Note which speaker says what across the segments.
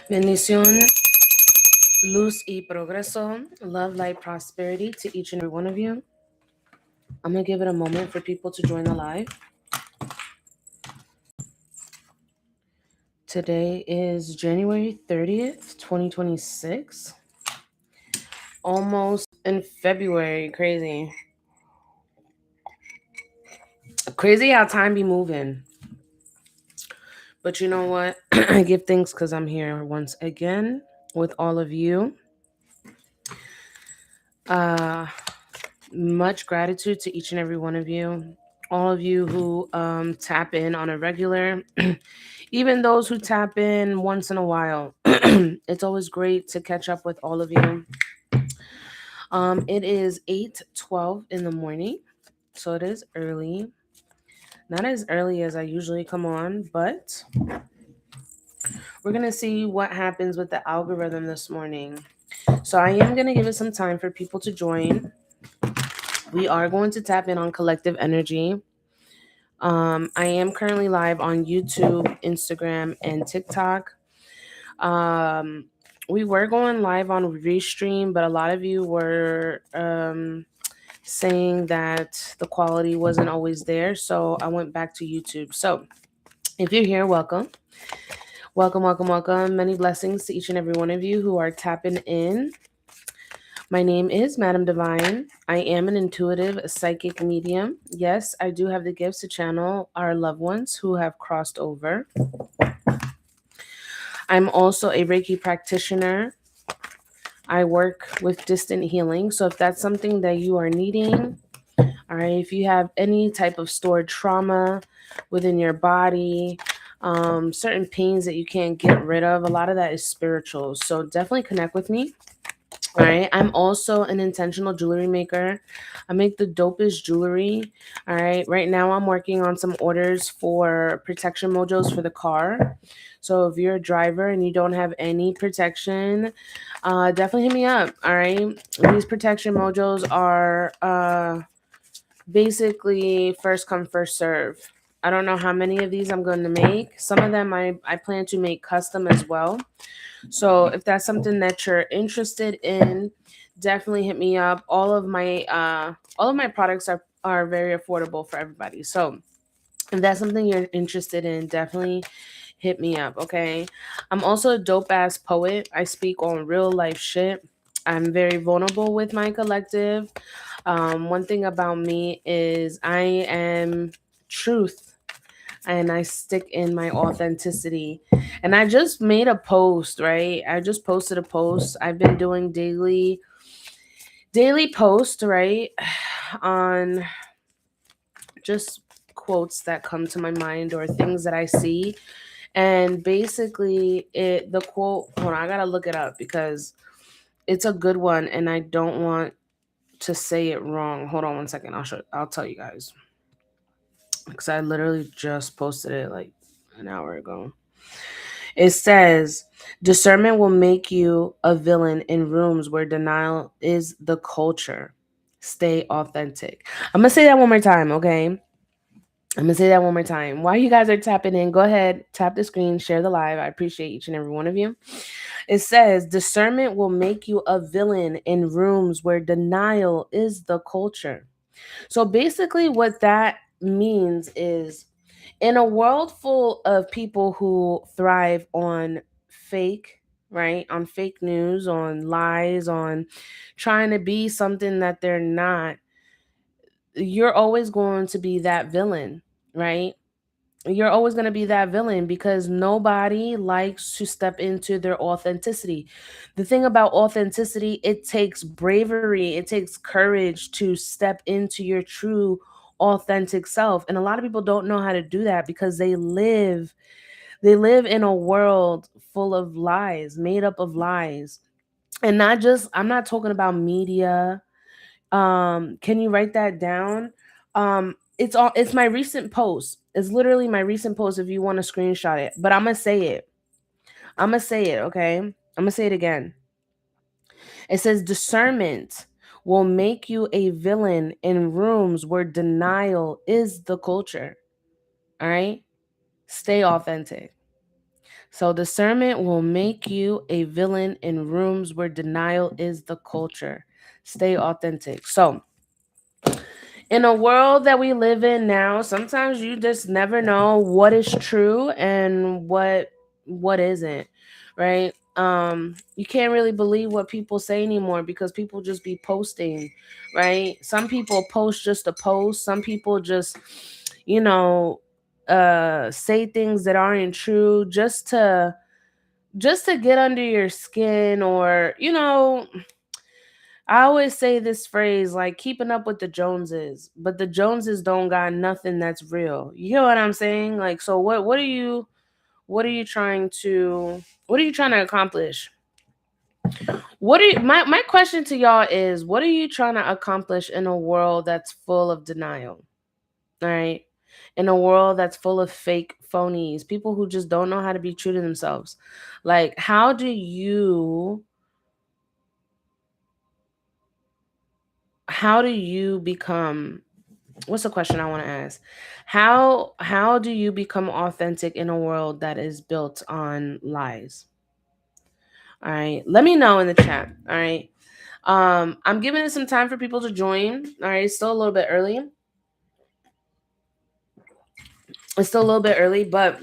Speaker 1: Bendición, luz y progreso, love, light, prosperity to each and every one of you. I'm going to give it a moment for people to join the live. Today is January 30th, 2026. Almost in February. Crazy. Crazy how time be moving. But you know what? I give thanks because I'm here once again with all of you. Much gratitude to each and every one of you. All of you who tap in on a regular, even those who tap in once in a while. It's always great to catch up with all of you. It is 8:12 in the morning, so it is early. Not as early as I usually come on, but we're going to see what happens with the algorithm this morning. So I am going to give it some time for people to join. We are going to tap in on collective energy. I am currently live on YouTube, Instagram, and TikTok. We were going live on Restream, but a lot of you were saying that the quality wasn't always there, so I went back to YouTube. So if you're here, welcome. Welcome, welcome, welcome. Many blessings to each and every one of you who are tapping in. My name is Madam Divine. I am an intuitive psychic medium. Yes, I do have the gifts to channel our loved ones who have crossed over. I'm also a Reiki practitioner. I work with distant healing. So if that's something that you are needing, all right, if you have any type of stored trauma within your body, certain pains that you can't get rid of, a lot of that is spiritual. So definitely connect with me. All right. I'm also an intentional jewelry maker. I make the dopest jewelry. All right. Right now I'm working on some orders for protection mojos for the car. So if you're a driver and you don't have any protection, definitely hit me up. All right. These protection mojos are basically first come, first serve. I don't know how many of these I'm going to make. Some of them I plan to make custom as well. So if that's something that you're interested in, definitely hit me up. All of my products are very affordable for everybody. So if that's something you're interested in, definitely hit me up. Okay. I'm also a dope ass poet. I speak on real life shit. I'm very vulnerable with my collective. One thing about me is I am truth and I stick in my authenticity. And I just made a post, right? I just posted a post. I've been doing daily post, right? On just quotes that come to my mind or things that I see. And basically the quote, hold on, I gotta look it up because it's a good one and I don't want to say it wrong. Hold on one second. I'll tell you guys. Because I literally just posted it like an hour ago. It says, discernment will make you a villain in rooms where denial is the culture. Stay authentic. I'm going to say that one more time, okay? I'm going to say that one more time. While you guys are tapping in, go ahead, tap the screen, share the live. I appreciate each and every one of you. It says, discernment will make you a villain in rooms where denial is the culture. So basically, what that means is in a world full of people who thrive on fake, right? On fake news, on lies, on trying to be something that they're not, you're always going to be that villain, right? You're always going to be that villain because nobody likes to step into their authenticity. The thing about authenticity, it takes bravery, it takes courage to step into your true authentic self. And a lot of people don't know how to do that because they live in a world full of lies, made up of lies. And not just, I'm not talking about media. Can you write that down? It's my recent post. It's literally my recent post if you want to screenshot it. But I'm gonna say it. I'm gonna say it, okay? I'm gonna say it again. It says discernment will make you a villain in rooms where denial is the culture. All right? Stay authentic. So discernment will make you a villain in rooms where denial is the culture. Stay authentic. So in a world that we live in now, sometimes you just never know what is true and what isn't, right? You can't really believe what people say anymore because people just be posting, right? Some people post just to post, some people just, you know, say things that aren't true just to get under your skin, or I always say this phrase like keeping up with the Joneses, but the Joneses don't got nothing that's real. You know what I'm saying? Like, so what are you trying to accomplish? My question to y'all is, what are you trying to accomplish in a world that's full of denial? All right. In a world that's full of fake phonies, people who just don't know how to be true to themselves. Like, how do you become, what's the question I want to ask? How do you become authentic in a world that is built on lies? All right. Let me know in the chat. All right. I'm giving it some time for people to join. All right, it's still a little bit early. But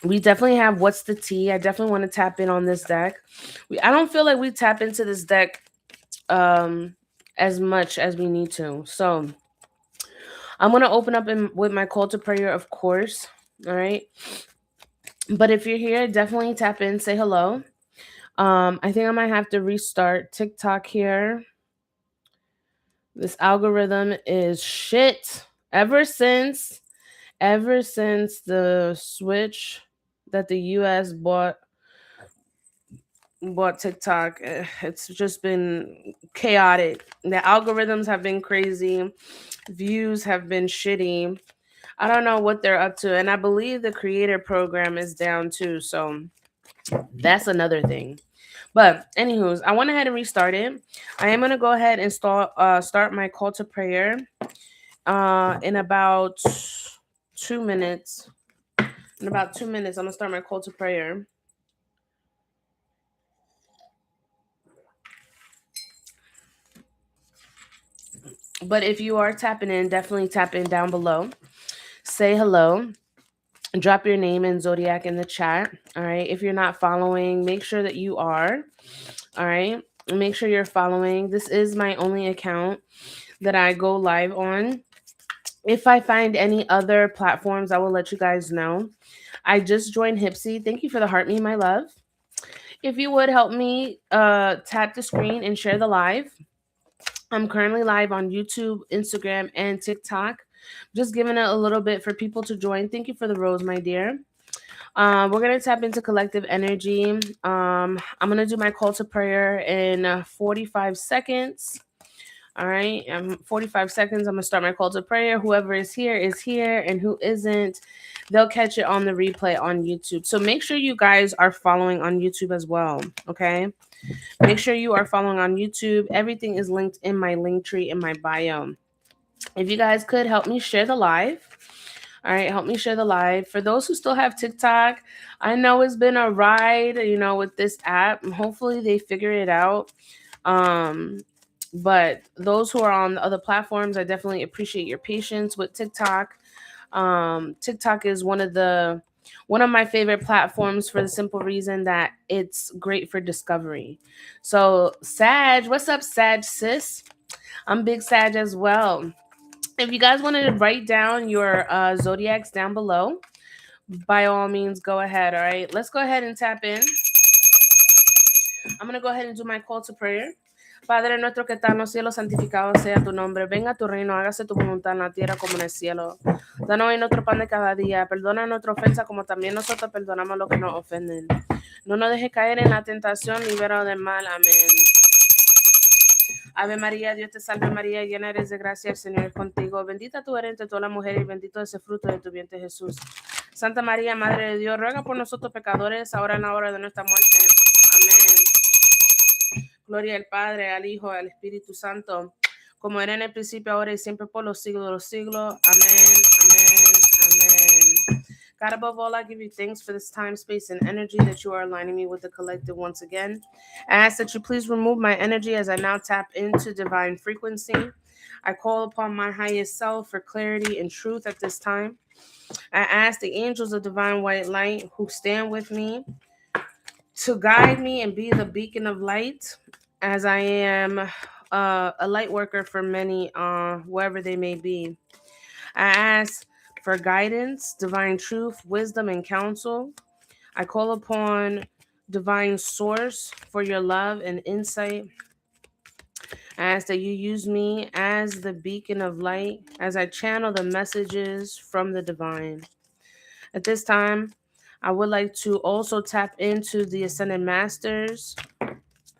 Speaker 1: we definitely have what's the tea. I definitely want to tap in on this deck. I don't feel like we tap into this deck as much as we need to. So I'm gonna open up with my call to prayer, of course. All right. But if you're here, definitely tap in, say hello. I think I might have to restart TikTok here. This algorithm is shit. Ever since the switch that the US bought TikTok, it's just been chaotic. The algorithms have been crazy, views have been shitty. I don't know what they're up to, and I believe the creator program is down too. So that's another thing. But anywho's, I went ahead and restarted. I am gonna go ahead and start my call to prayer in about 2 minutes. In about 2 minutes, I'm gonna start my call to prayer. But if you are tapping in, definitely tap in down below. Say hello. Drop your name and zodiac in the chat. All right. If you're not following, make sure that you are. All right. Make sure you're following. This is my only account that I go live on. If I find any other platforms, I will let you guys know. I just joined Hipsy. Thank you for the heart me, my love. If you would help me tap the screen and share the live. I'm currently live on YouTube, Instagram, and TikTok. Just giving it a little bit for people to join. Thank you for the rose, my dear. We're going to tap into collective energy. I'm going to do my call to prayer in 45 seconds. All right. 45 seconds. I'm going to start my call to prayer. Whoever is here, and who isn't, they'll catch it on the replay on YouTube. So make sure you guys are following on YouTube as well. Okay. Make sure you are following on YouTube. Everything is linked in my Linktree in my bio. If you guys could help me share the live. All right, help me share the live. For those who still have TikTok, I know it's been a ride, with this app. Hopefully they figure it out. But those who are on the other platforms, I definitely appreciate your patience with TikTok. TikTok is one of my favorite platforms for the simple reason that it's great for discovery. So Sag, what's up, Sag sis? I'm big Sag as well. If you guys wanted to write down your zodiacs down below, by all means, go ahead. All right, let's go ahead and tap in. I'm going to go ahead and do my call to prayer. Padre nuestro que está en los cielos, santificado sea tu nombre. Venga tu reino, hágase tu voluntad en la tierra como en el cielo. Danos hoy nuestro pan de cada día. Perdona nuestra ofensa como también nosotros perdonamos a los que nos ofenden. No nos dejes caer en la tentación, libéranos del mal. Amén. Ave María, Dios te salve María, llena eres de gracia, el Señor es contigo. Bendita tú eres entre todas las mujeres y bendito es el fruto de tu vientre Jesús. Santa María, Madre de Dios, ruega por nosotros pecadores, ahora en la hora de nuestra muerte. Amén. Gloria al Padre, al Hijo, al Espíritu Santo, como era en el principio, ahora y siempre por los siglos de los siglos. Amén, amén, amén. God, above all, I give you thanks for this time, space, and energy that you are aligning me with the collective once again. I ask that you please remove my energy as I now tap into divine frequency. I call upon my highest self for clarity and truth at this time. I ask the angels of divine white light who stand with me to guide me and be the beacon of light as I am a light worker for many, wherever they may be. I ask for guidance, divine truth, wisdom, and counsel. I call upon divine source for your love and insight. I ask that you use me as the beacon of light as I channel the messages from the divine. At this time, I would like to also tap into the Ascended Masters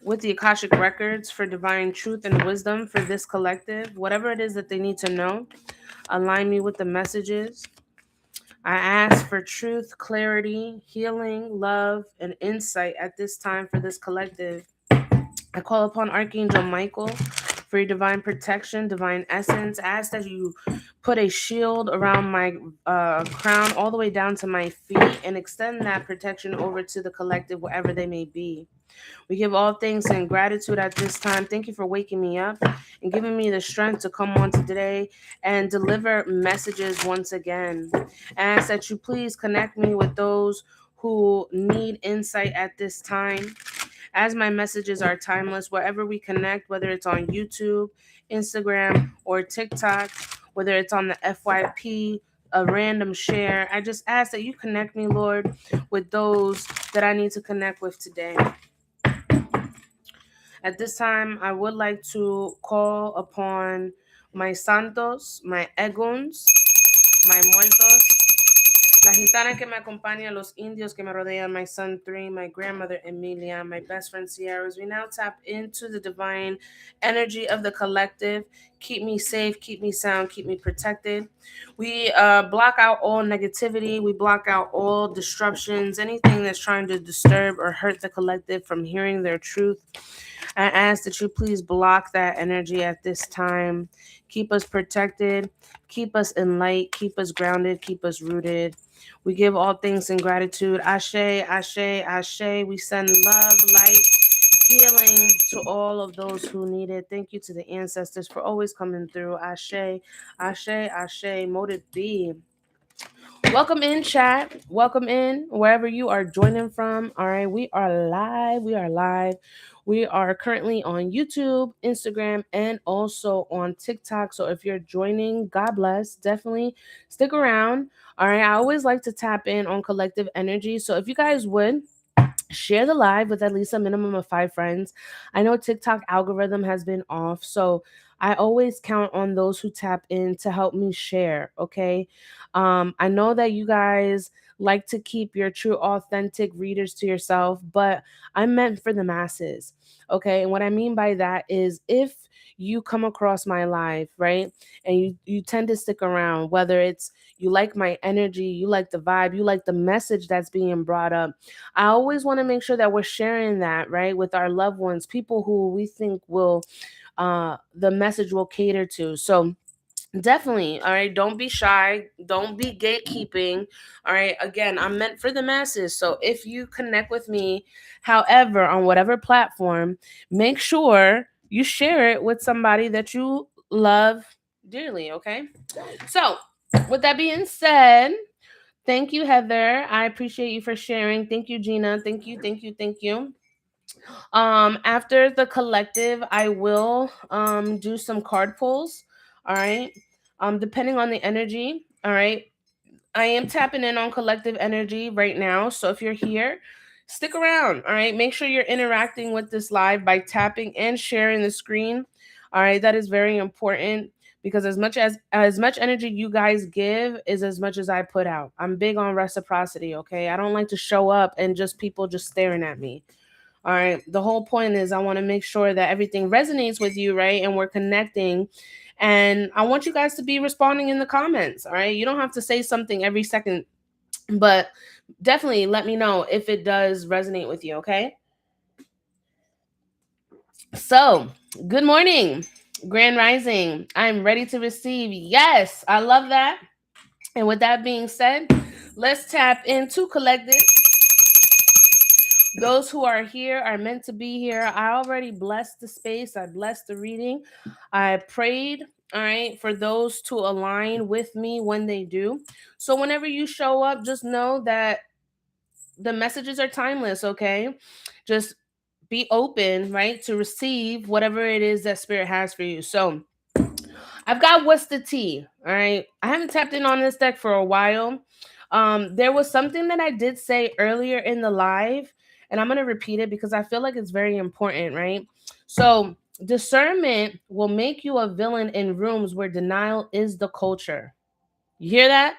Speaker 1: with the Akashic Records for divine truth and wisdom for this collective. Whatever it is that they need to know, align me with the messages. I ask for truth, clarity, healing, love, and insight at this time for this collective. I call upon Archangel Michael for your divine protection, divine essence. I ask that you put a shield around my crown all the way down to my feet and extend that protection over to the collective wherever they may be. We give all thanks and gratitude at this time. Thank you for waking me up and giving me the strength to come on today and deliver messages once again. I ask that you please connect me with those who need insight at this time. As my messages are timeless, wherever we connect, whether it's on YouTube, Instagram, or TikTok, whether it's on the FYP, a random share, I just ask that you connect me, Lord, with those that I need to connect with today. At this time, I would like to call upon my santos, my eguns, my muertos, la gitana que me acompaña, los indios que me rodean, my son 3, my grandmother Emilia, my best friend Sierra. As we now tap into the divine energy of the collective, keep me safe, keep me sound, keep me protected. We block out all negativity. We block out all disruptions, anything that's trying to disturb or hurt the collective from hearing their truth. I ask that you please block that energy at this time. Keep us protected, keep us in light, keep us grounded, keep us rooted. We give all things in gratitude. Ashe, Ashe, Ashe. We send love, light, healing to all of those who need it. Thank you to the ancestors for always coming through. Ashe, Ashe, Ashe. Mote it be. Welcome in, chat. Welcome in wherever you are joining from. All right, we are live. We are live. We are currently on YouTube, Instagram, and also on TikTok. So if you're joining, God bless. Definitely stick around. All right, I always like to tap in on collective energy. So if you guys would share the live with at least a minimum of 5 friends. I know TikTok algorithm has been off, so I always count on those who tap in to help me share. Okay, I know that you guys like to keep your true authentic readers to yourself, but I'm meant for the masses. Okay, and what I mean by that is if you come across my live, right, and you tend to stick around, whether it's you like my energy, you like the vibe, you like the message that's being brought up, I always want to make sure that we're sharing that, right, with our loved ones, people who we think will the message will cater to. So definitely, all right, don't be shy, don't be gatekeeping. All right, again, I'm meant for the masses. So if you connect with me, however, on whatever platform, make sure you share it with somebody that you love dearly. Okay, so with that being said, thank you, Heather. I appreciate you for sharing. Thank you, Gina. Thank you, thank you, thank you. After the collective, I will do some card pulls. All right. Depending on the energy. All right. I am tapping in on collective energy right now. So if you're here, stick around. All right. Make sure you're interacting with this live by tapping and sharing the screen. All right. That is very important because as much energy you guys give is as much as I put out. I'm big on reciprocity. Okay. I don't like to show up and just people just staring at me. All right. The whole point is I want to make sure that everything resonates with you, right? And we're connecting. And I want you guys to be responding in the comments. All right. You don't have to say something every second, but definitely let me know if it does resonate with you. Okay. So, good morning, Grand Rising. I'm ready to receive. Yes, I love that. And with that being said, Let's tap into collective. Those who are here are meant to be here. I already blessed the space. I blessed the reading. I prayed, all right, for those to align with me when they do. So whenever you show up, just know that the messages are timeless, okay? Just be open, right, to receive whatever it is that spirit has for you. So I've got what's the tea, all right? I haven't tapped in on this deck for a while. There was something that I did say earlier in the live, and I'm going to repeat it because I feel like it's very important, right? So discernment will make you a villain in rooms where denial is the culture. You hear that?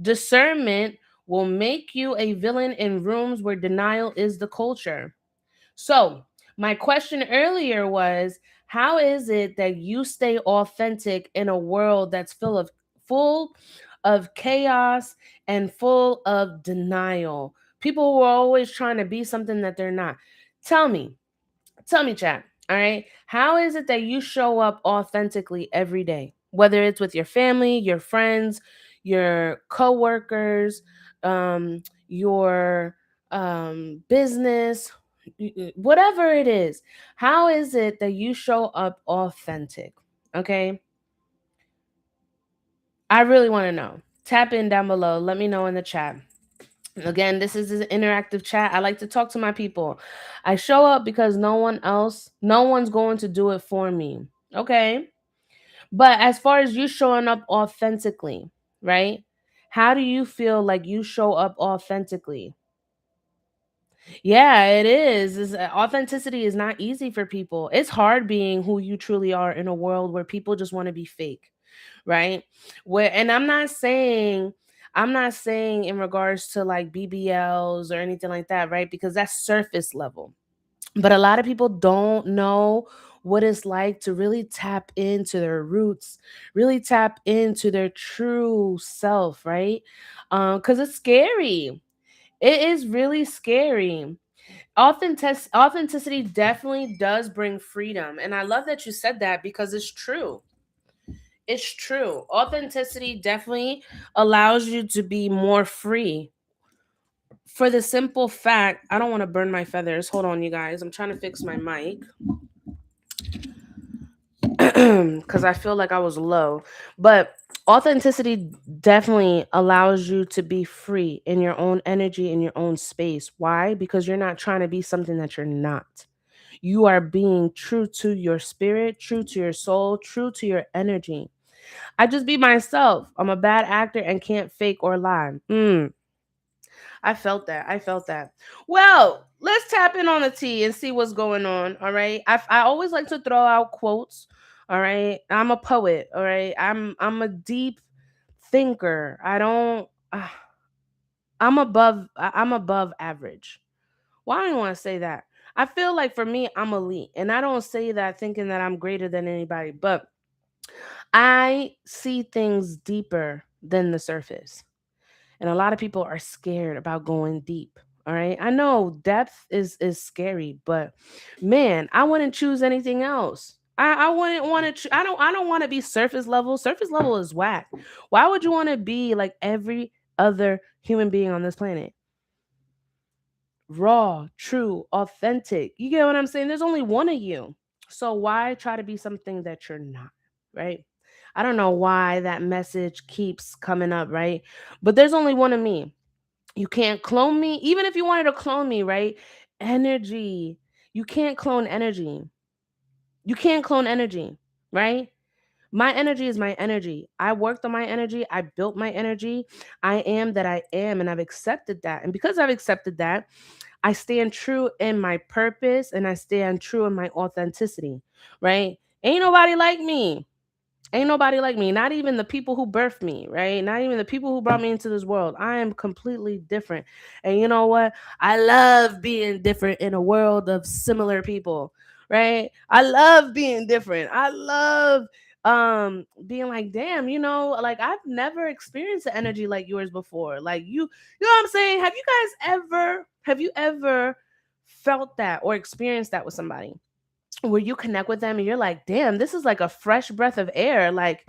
Speaker 1: Discernment will make you a villain in rooms where denial is the culture. So, my question earlier was, how is it that you stay authentic in a world that's full of chaos and full of denial? People who are always trying to be something that they're not. Tell me, chat. All right. How is it that you show up authentically every day? Whether it's with your family, your friends, your coworkers, your business, whatever it is. How is it that you show up authentic? Okay. I really want to know. Tap in down below. Let me know in the chat. Again, this is an interactive chat. I like to talk to my people. I show up because no one's going to do it for me. Okay. But as far as you showing up authentically, right? How do you feel like you show up authentically? Yeah, it is. Authenticity is not easy for people. It's hard being who you truly are in a world where people just want to be fake, right? Where and I'm not saying in regards to like BBLs or anything like that, right? Because that's surface level. But a lot of people don't know what it's like to really tap into their roots, really tap into their true self, right? Cuz it's scary. It is really scary. Authenticity definitely does bring freedom. And I love that you said that because it's true. It's true. Authenticity definitely allows you to be more free. For the simple fact, I don't want to burn my feathers. Hold on, you guys. I'm trying to fix my mic because I feel like I was low. But authenticity definitely allows you to be free in your own energy, in your own space. Why? Because you're not trying to be something that you're not. You are being true to your spirit, true to your soul, true to your energy. I just be myself. I'm a bad actor and can't fake or lie. I felt that. I felt that. Well, let's tap in on the tea and see what's going on. All right. I always like to throw out quotes. All right. I'm a poet. All right. I'm a deep thinker. I don't. I'm above average. Why do I want to say that? I feel like for me, I'm elite, and I don't say that thinking that I'm greater than anybody, but I see things deeper than the surface. And a lot of people are scared about going deep. All right. I know depth is scary, but man, I wouldn't choose anything else. I wouldn't want to I don't want to be surface level. Surface level is whack. Why would you want to be like every other human being on this planet? Raw, true, authentic. You get what I'm saying? There's only one of you. So why try to be something that you're not, right? I don't know why that message keeps coming up, right? But there's only one of me. You can't clone me. Even if you wanted to clone me, right? Energy. You can't clone energy. You can't clone energy, right? My energy is my energy. I worked on my energy. I built my energy. I am that I am, and I've accepted that. And because I've accepted that, I stand true in my purpose and I stand true in my authenticity, right? Ain't nobody like me. Ain't nobody like me, not even the people who birthed me, right? Not even the people who brought me into this world. I am completely different. And you know what? I love being different in a world of similar people, right? I love being different. I love being like, damn, like I've never experienced an energy like yours before. Like you know what I'm saying? Have you ever felt that or experienced that with somebody? Where you connect with them and you're like, damn, this is like a fresh breath of air. Like,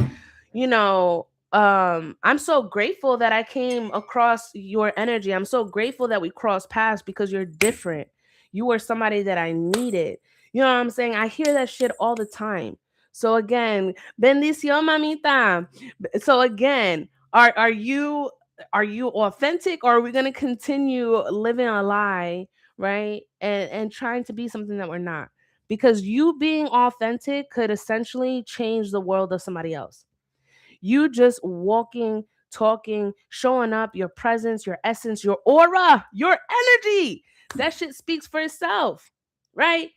Speaker 1: you know, I'm so grateful that I came across your energy. I'm so grateful that we crossed paths because you're different. You were somebody that I needed. You know what I'm saying? I hear that shit all the time. So again, bendición, mamita. So again, are you authentic, or are we gonna continue living a lie, right? And trying to be something that we're not? Because you being authentic could essentially change the world of somebody else. You just walking, talking, showing up, your presence, your essence, your aura, your energy. That shit speaks for itself. Right?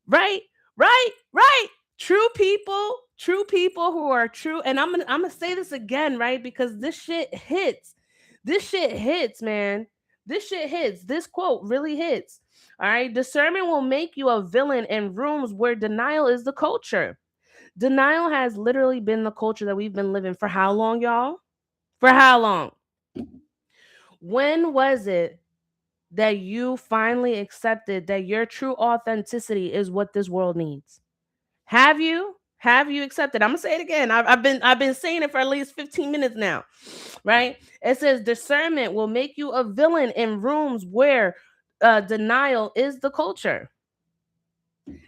Speaker 1: Right? Right? True people who are true. And I'm gonna say this again, right? Because this shit hits. This shit hits, man. This shit hits. This quote really hits. All right. Discernment will make you a villain in rooms where denial is the culture. Denial has literally been the culture that we've been living for how long, y'all? For how long? When was it that you finally accepted that your true authenticity is what this world needs? Have you? Have you accepted? I'm gonna say it again. I've been saying it for at least 15 minutes now, right? It says discernment will make you a villain in rooms where denial is the culture.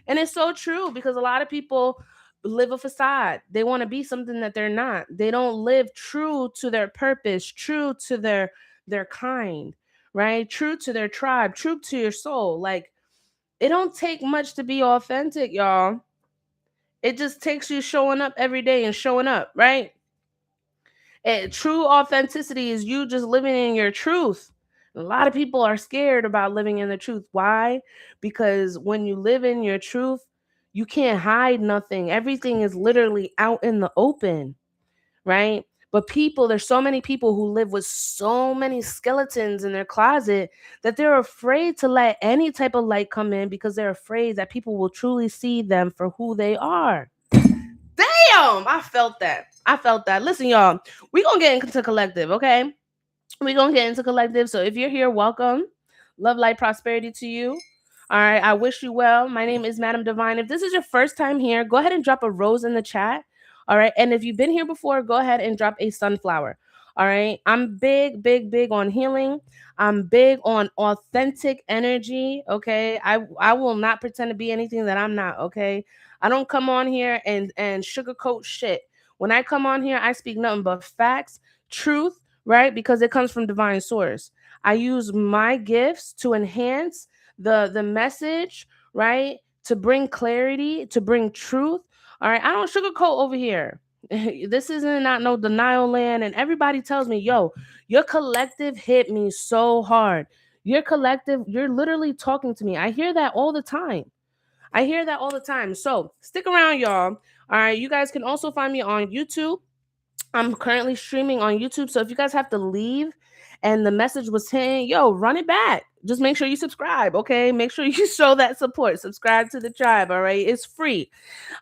Speaker 1: And it's so true because a lot of people live a facade. They want to be something that they're not. They don't live true to their purpose, true to their kind, right? True to their tribe, true to your soul. Like it don't take much to be authentic, y'all. It just takes you showing up every day and showing up, right? And true authenticity is you just living in your truth. A lot of people are scared about living in the truth. Why? Because when you live in your truth, you can't hide nothing. Everything is literally out in the open, right? But people, there's so many people who live with so many skeletons in their closet that they're afraid to let any type of light come in because they're afraid that people will truly see them for who they are. Damn, I felt that. I felt that. Listen, y'all, we gonna get into collective, okay? We gonna get into collective. So if you're here, welcome. Love, light, prosperity to you. All right, I wish you well. My name is Madam Divine. If this is your first time here, go ahead and drop a rose in the chat. All right, and if you've been here before, go ahead and drop a sunflower. All right, I'm big, big, big on healing. I'm big on authentic energy. Okay, I will not pretend to be anything that I'm not. Okay, I don't come on here and sugarcoat shit. When I come on here, I speak nothing but facts, truth, right? Because it comes from divine source. I use my gifts to enhance the message, right? To bring clarity, to bring truth. All right, I don't sugarcoat over here. This isn't not no denial land. And everybody tells me, yo, your collective hit me so hard. Your collective, you're literally talking to me. I hear that all the time. I hear that all the time. So stick around, y'all. All right, you guys can also find me on YouTube. I'm currently streaming on YouTube. So if you guys have to leave and the message was saying, yo, run it back. Just make sure you subscribe, okay? Make sure you show that support. Subscribe to the tribe, all right? It's free.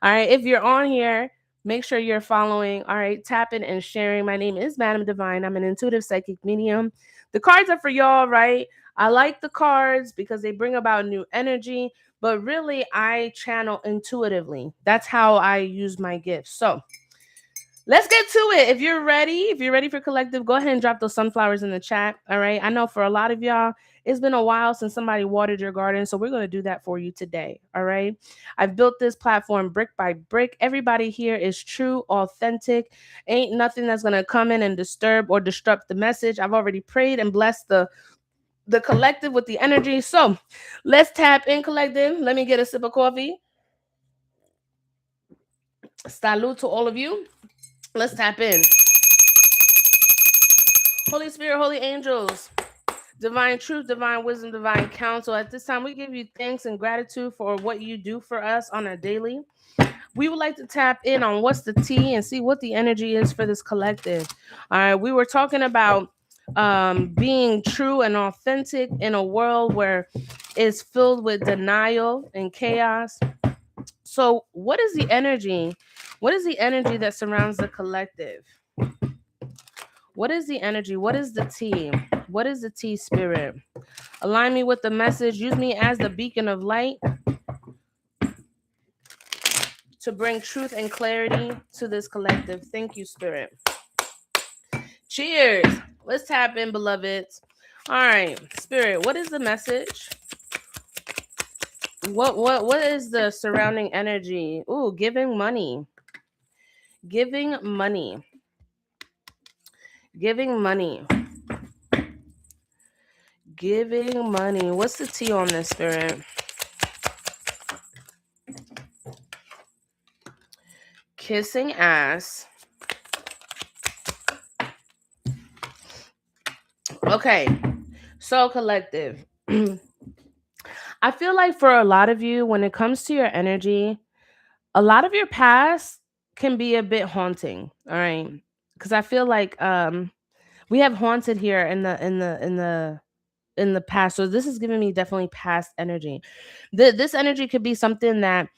Speaker 1: All right. If you're on here, make sure you're following. All right. Tapping and sharing. My name is Madam Divine. I'm an intuitive psychic medium. The cards are for y'all, right? I like the cards because they bring about new energy, but really I channel intuitively. That's how I use my gifts. So let's get to it. If you're ready for collective, go ahead and drop those sunflowers in the chat. All right. I know for a lot of y'all, it's been a while since somebody watered your garden. So we're going to do that for you today. All right. I've built this platform brick by brick. Everybody here is true, authentic. Ain't nothing that's going to come in and disturb or disrupt the message. I've already prayed and blessed the collective with the energy. So let's tap in, collective. Let me get a sip of coffee. Salute to all of you. Let's tap in. Holy Spirit, holy angels, divine truth, divine wisdom, divine counsel. At this time, we give you thanks and gratitude for what you do for us on a daily. We would like to tap in on what's the tea and see what the energy is for this collective. All right, we were talking about being true and authentic in a world where it's filled with denial and chaos. So, what is the energy? What is the energy that surrounds the collective? What is the energy? What is the tea? What is the tea, spirit? Align me with the message. Use me as the beacon of light to bring truth and clarity to this collective. Thank you, spirit. Cheers. Let's tap in, beloveds. All right, Spirit, what is the message? What is the surrounding energy? Ooh, giving money. Giving money. Giving money. Giving money. What's the tea on this, Spirit? Kissing ass. Okay. So collective. I feel like for a lot of you, when it comes to your energy, a lot of your past can be a bit haunting. All right. Because I feel like we have haunted here in the past. So this is giving me definitely past energy. This energy could be something that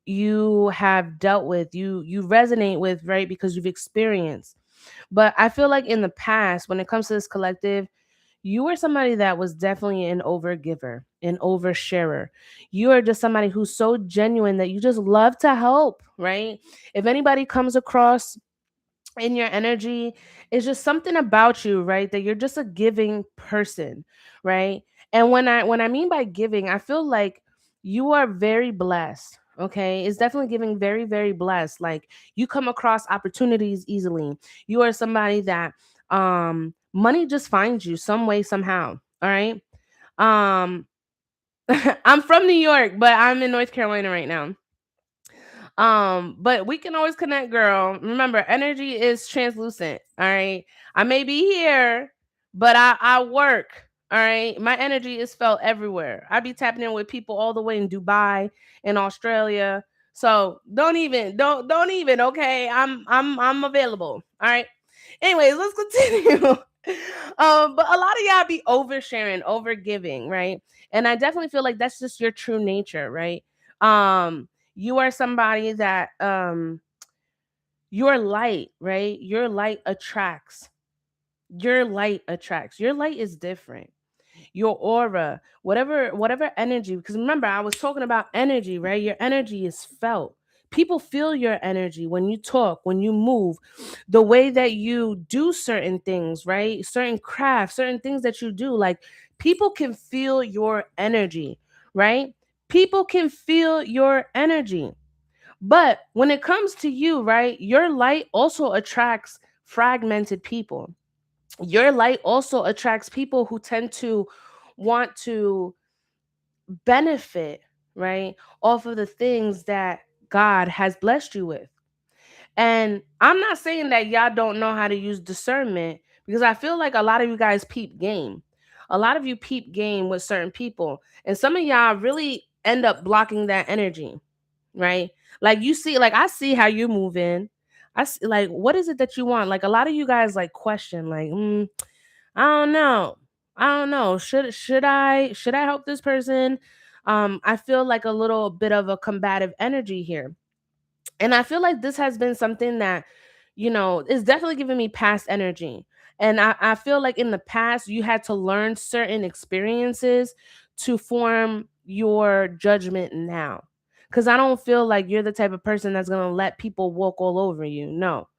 Speaker 1: you have dealt with, you resonate with, right? Because you've experienced. But I feel like in the past, when it comes to this collective, you were somebody that was definitely an overgiver, an oversharer. You are just somebody who's so genuine that you just love to help, right? If anybody comes across in your energy, it's just something about you, right? That you're just a giving person, right? And when I mean by giving, I feel like you are very blessed. Okay, it's definitely giving very, very blessed. Like you come across opportunities easily. You are somebody that money just finds you some way, somehow. All right. Um I'm from New York, but I'm in North Carolina right now. But we can always connect, girl. Remember, energy is translucent. All right. I may be here, but I work. All right. My energy is felt everywhere. I be tapping in with people all the way in Dubai, in Australia. So don't even, okay. I'm available. All right. Anyways, let's continue. But a lot of y'all be oversharing, over giving, right? And I definitely feel like that's just your true nature, right? You are somebody that your light, right? Your light attracts. Your light attracts. Your light is different. Your aura, whatever energy, because remember I was talking about energy, right? Your energy is felt. People feel your energy when you talk, when you move, the way that you do certain things, right? Certain crafts, certain things that you do, like people can feel your energy, right? People can feel your energy. But when it comes to you, right, your light also attracts fragmented people. Your light also attracts people who tend to want to benefit, right, off of the things that God has blessed you with. And I'm not saying that y'all don't know how to use discernment, because I feel like a lot of you guys peep game. A lot of you peep game with certain people. And some of y'all really end up blocking that energy, right? Like you see, like I see how you're moving. I see, like, what is it that you want? Like a lot of you guys like question, like, I don't know. I don't know. Should I help this person? I feel like a little bit of a combative energy here. And I feel like this has been something that, is definitely giving me past energy. And I feel like in the past, you had to learn certain experiences to form your judgment now. Because I don't feel like you're the type of person that's going to let people walk all over you. No.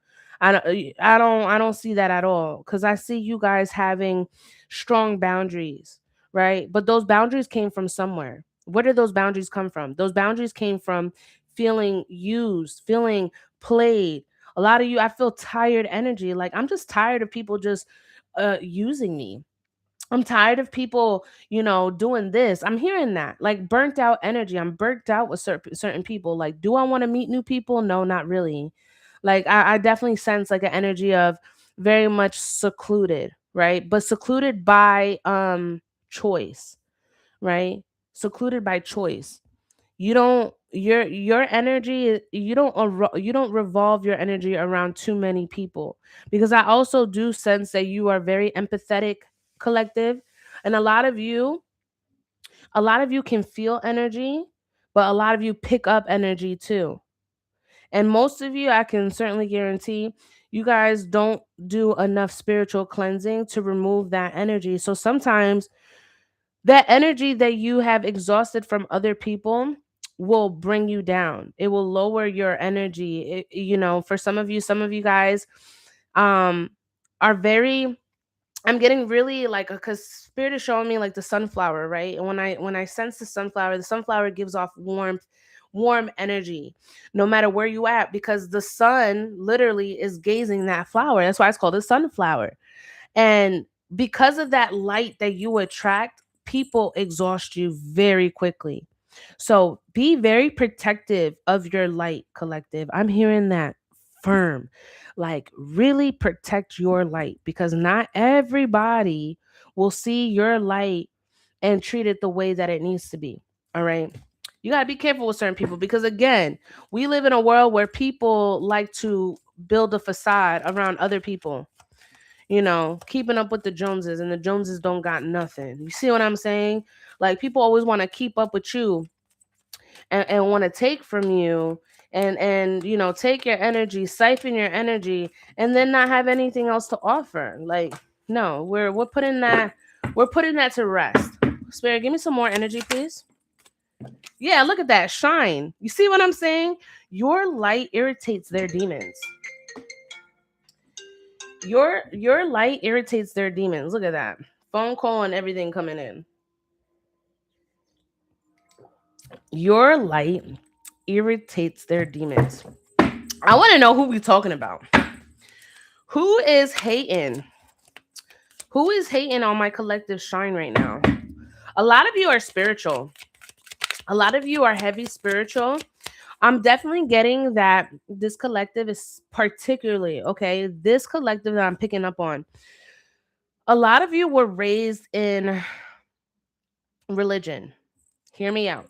Speaker 1: I don't see that at all, because I see you guys having strong boundaries, right? But those boundaries came from somewhere. Where did those boundaries come from? Those boundaries came from feeling used, feeling played. A lot of you, I feel tired energy. Like I'm just tired of people just using me. I'm tired of people, doing this. I'm hearing that. Like burnt out energy. I'm burnt out with certain people. Like, do I want to meet new people? No, not really. Like I definitely sense like an energy of very much secluded, right? But secluded by choice, right? Secluded by choice. You don't your energy, you don't revolve your energy around too many people, because I also do sense that you are very empathetic, collective. And a lot of you can feel energy, but a lot of you pick up energy too. And most of you, I can certainly guarantee, you guys don't do enough spiritual cleansing to remove that energy. So sometimes that energy that you have exhausted from other people will bring you down. It will lower your energy. For some of you guys, um are very, I'm getting really like, because spirit is showing me like the sunflower, right? And when I sense the sunflower gives off warmth, warm energy, no matter where you at, because the sun literally is gazing that flower. That's why it's called a sunflower. And because of that light that you attract, people exhaust you very quickly. So be very protective of your light, collective. I'm hearing that firm. Like, really protect your light, because not everybody will see your light and treat it the way that it needs to be. All right. You got to be careful with certain people, because, again, we live in a world where people like to build a facade around other people, keeping up with the Joneses, and the Joneses don't got nothing. You see what I'm saying? Like, people always want to keep up with you, and want to take from you, and take your energy, siphon your energy, and then not have anything else to offer. Like, no, we're putting that to rest. Spirit, give me some more energy, please. Yeah, look at that shine. You see what I'm saying? Your light irritates their demons. Your light irritates their demons. Look at that. Phone call and everything coming in. Your light irritates their demons. I want to know who we talking about. Who is hating? Who is hating on my collective shine right now? A lot of you are spiritual. A lot of you are heavy spiritual. I'm definitely getting that this collective is particularly, okay, this collective that I'm picking up on. A lot of you were raised in religion. Hear me out.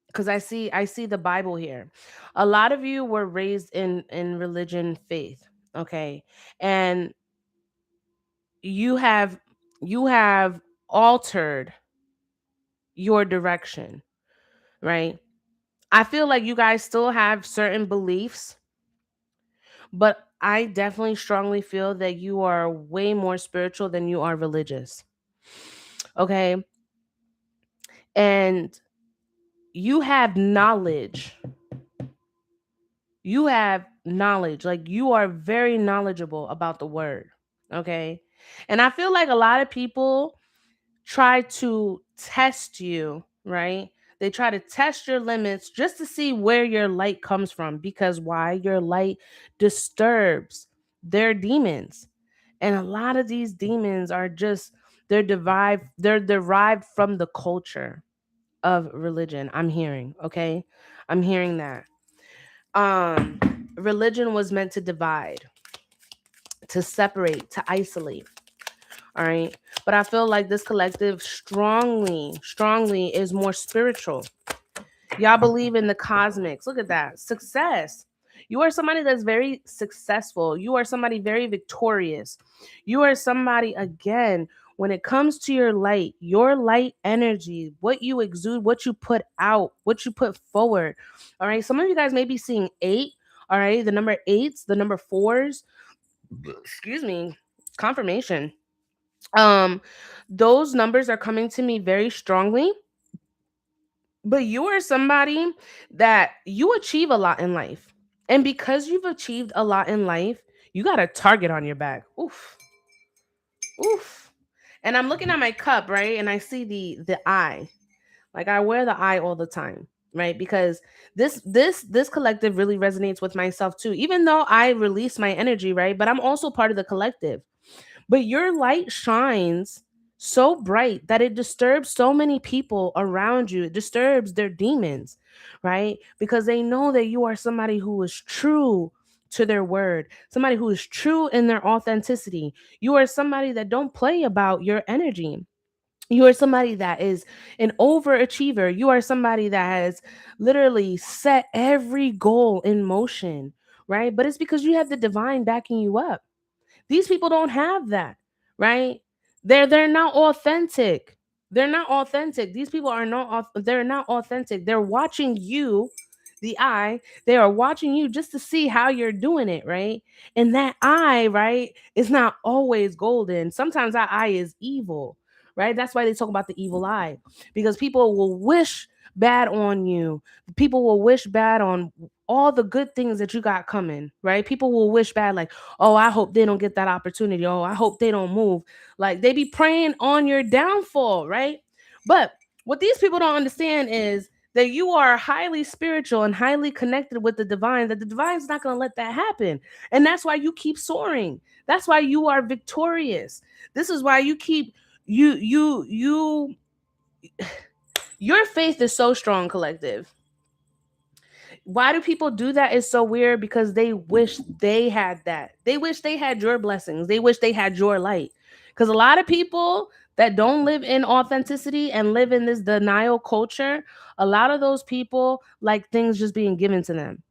Speaker 1: Because I see the Bible here. A lot of you were raised in religion, faith, okay? And you have altered your direction, right? I feel like you guys still have certain beliefs, but I definitely strongly feel that you are way more spiritual than you are religious. Okay? And you have knowledge. You have knowledge. Like, you are very knowledgeable about the word. Okay? And I feel like a lot of people try to test you, right? They try to test your limits just to see where your light comes from, because why? Your light disturbs their demons. And a lot of these demons are just, they're derived from the culture of religion. I'm hearing, okay? I'm hearing that. Um Religion was meant to divide, to separate, to isolate. All right. But I feel like this collective strongly is more spiritual. Y'all believe in the cosmics. Look at that. Success. You are somebody that's very successful. You are somebody very victorious. You are somebody, again, when it comes to your light energy, what you exude, what you put out, what you put forward. All right. Some of you guys may be seeing 8. All right. The number 8s, the number 4s. Excuse me. Confirmation. um those numbers are coming to me very strongly. But you are somebody that you achieve a lot in life, and because you've achieved a lot in life, you got a target on your back. Oof. Oof. And I'm looking at my cup, right, and I see the eye. Like, I wear the eye all the time, right? Because this collective really resonates with myself too, even though I release my energy, right? But I'm also part of the collective. But your light shines so bright that it disturbs so many people around you. It disturbs their demons, right? Because they know that you are somebody who is true to their word, somebody who is true in their authenticity. You are somebody that don't play about your energy. You are somebody that is an overachiever. You are somebody that has literally set every goal in motion, right? But it's because you have the divine backing you up. These people don't have that, right? They're not authentic. They're not authentic. These people are they're not authentic. They're watching you, the eye. They are watching you just to see how you're doing it, right? And that eye, right, is not always golden. Sometimes that eye is evil, right? That's why they talk about the evil eye, because people will wish bad on you. People will wish bad on all the good things that you got coming, right? People will wish bad, like, oh, I hope they don't get that opportunity. Oh, I hope they don't move. Like, they be praying on your downfall, right? But what these people don't understand is that you are highly spiritual and highly connected with the divine, that the divine's not going to let that happen. And that's why you keep soaring. That's why you are victorious. This is why you keep, you, your faith is so strong, collective. Why do people do that is so weird, because they wish they had that. They wish they had your blessings. They wish they had your light. Because a lot of people that don't live in authenticity and live in this denial culture, a lot of those people like things just being given to them.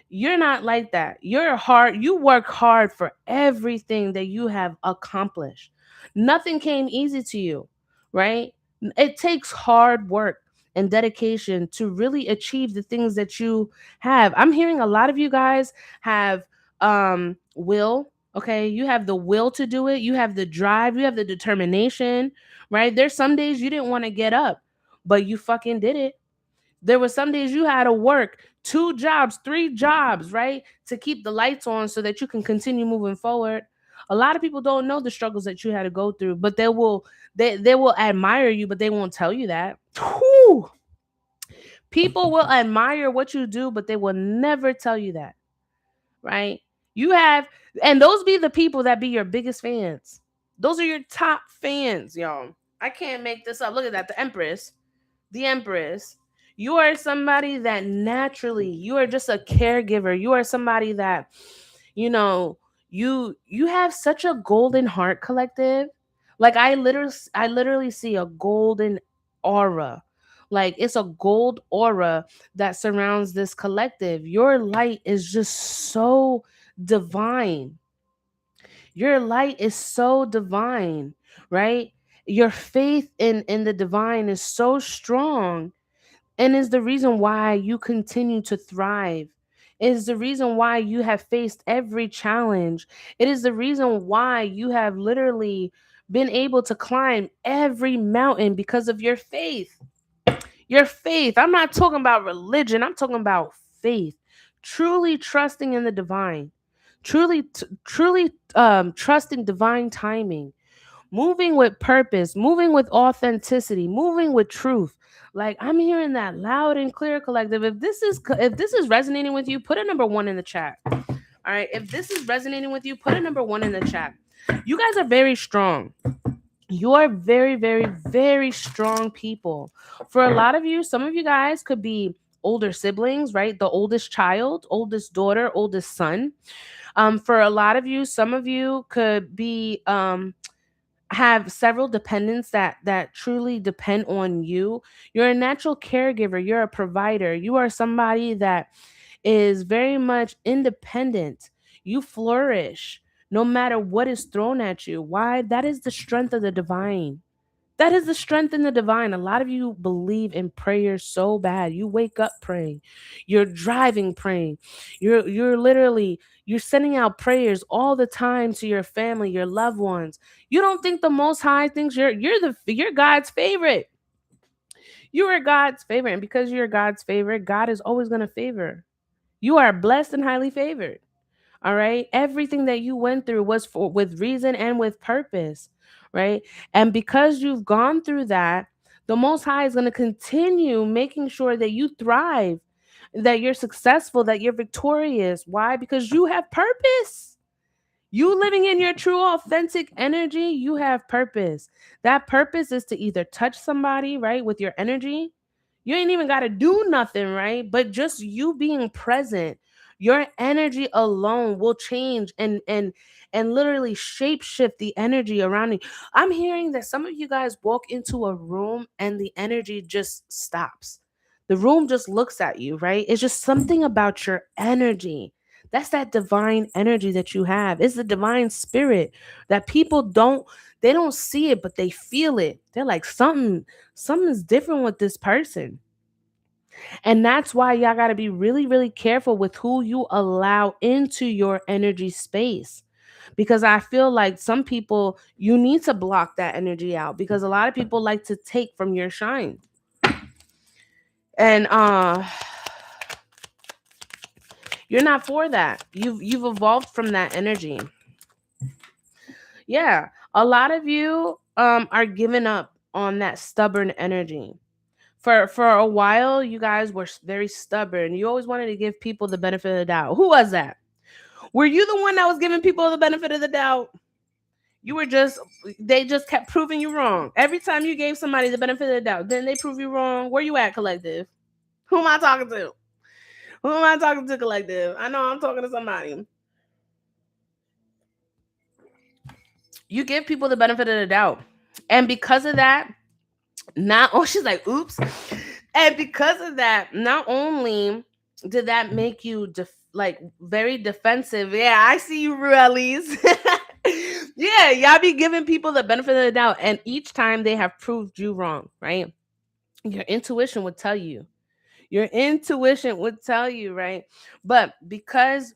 Speaker 1: You're not like that. You work hard for everything that you have accomplished. Nothing came easy to you, right? It takes hard work and dedication to really achieve the things that you have. I'm hearing a lot of you guys have will, okay? You have the will to do it, you have the drive, you have the determination, right? There's some days you didn't want to get up, but you fucking did it. There were some days you had to work 2 jobs, 3 jobs, right? To keep the lights on so that you can continue moving forward. A lot of people don't know the struggles that you had to go through, but they will admire you, but they won't tell you that. Whew. People will admire what you do, but they will never tell you that, right? You have, and those be the people that be your biggest fans. Those are your top fans, y'all. I can't make this up. Look at that. The Empress. You are somebody that naturally, you are just a caregiver. You are somebody that, you know, you have such a golden heart, collective. Like, I literally see a golden aura. Like, it's a gold aura that surrounds this collective. Your light is just so divine. Your light is so divine, right? Your faith in the divine is so strong, and is the reason why you continue to thrive. It is the reason why you have faced every challenge. It is the reason why you have literally been able to climb every mountain, because of your faith. Your faith. I'm not talking about religion, I'm talking about faith. Truly trusting in the divine. Truly trusting divine timing, moving with purpose, moving with authenticity, moving with truth. Like, I'm hearing that loud and clear, collective. If this is resonating with you, put a number 1 in the chat. All right. If this is resonating with you, put a number 1 in the chat. You guys are very strong. You are very, very, very strong people. For a lot of you, some of you guys could be older siblings, right? The oldest child, oldest daughter, oldest son. For a lot of you, some of you could be have several dependents that truly depend on you. You're a natural caregiver, you're a provider, you are somebody that is very much independent. You flourish no matter what is thrown at you. Why? That is the strength of the divine. That is the strength in the divine. A lot of you believe in prayer so bad. You wake up praying. You're driving praying. You're literally, you're sending out prayers all the time to your family, your loved ones. You don't think the most high thinks you're God's favorite. You are God's favorite, and because you're God's favorite, God is always going to favor. You are blessed and highly favored. All right. Everything that you went through was for with reason and with purpose. Right. And because you've gone through that, the Most High is going to continue making sure that you thrive, that you're successful, that you're victorious. Why? Because you have purpose. You living in your true authentic energy, you have purpose. That purpose is to either touch somebody, right, with your energy. You ain't even got to do nothing, right? But just you being present, your energy alone will change and literally shape shift the energy around you. I'm hearing that some of you guys walk into a room and the energy just stops. The room just looks at you, right? It's just something about your energy. That's that divine energy that you have. It's the divine spirit that people they don't see it, but they feel it. They're like, something's different with this person. And that's why y'all got to be really, really careful with who you allow into your energy space. Because I feel like some people, you need to block that energy out, because a lot of people like to take from your shine. And You're not for that. You've evolved from that energy. Yeah, a lot of you are giving up on that stubborn energy. For a while, you guys were very stubborn. You always wanted to give people the benefit of the doubt. Who was that? Were you the one that was giving people the benefit of the doubt? You were just, they just kept proving you wrong. Every time you gave somebody the benefit of the doubt, then they prove you wrong. Where you at, collective? Who am I talking to? Who am I talking to, collective? I know I'm talking to somebody. You give people the benefit of the doubt. And because of that, she's like, oops. And because of that, not only did that make you like very defensive. Yeah, I see you, Ruelis. Yeah, y'all be giving people the benefit of the doubt, and each time they have proved you wrong, right? Your intuition would tell you. Your intuition would tell you, right? But because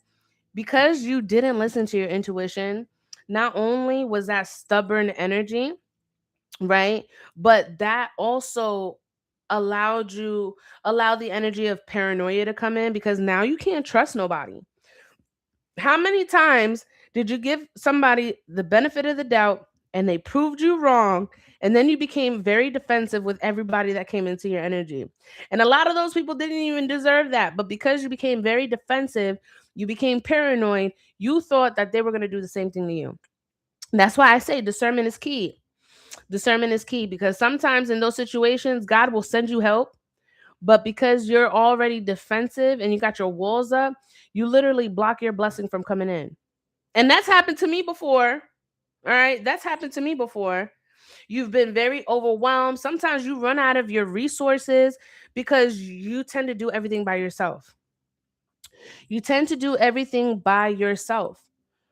Speaker 1: you didn't listen to your intuition, not only was that stubborn energy, right? But that also allowed the energy of paranoia to come in, because now you can't trust nobody. How many times did you give somebody the benefit of the doubt and they proved you wrong, and then you became very defensive with everybody that came into your energy? And a lot of those people didn't even deserve that, but because you became very defensive, you became paranoid, you thought that they were going to do the same thing to you. That's why I say discernment is key. Discernment is key, because sometimes in those situations, God will send you help, but because you're already defensive and you got your walls up, you literally block your blessing from coming in. And that's happened to me before. All right. That's happened to me before. You've been very overwhelmed. Sometimes you run out of your resources because you tend to do everything by yourself. You tend to do everything by yourself.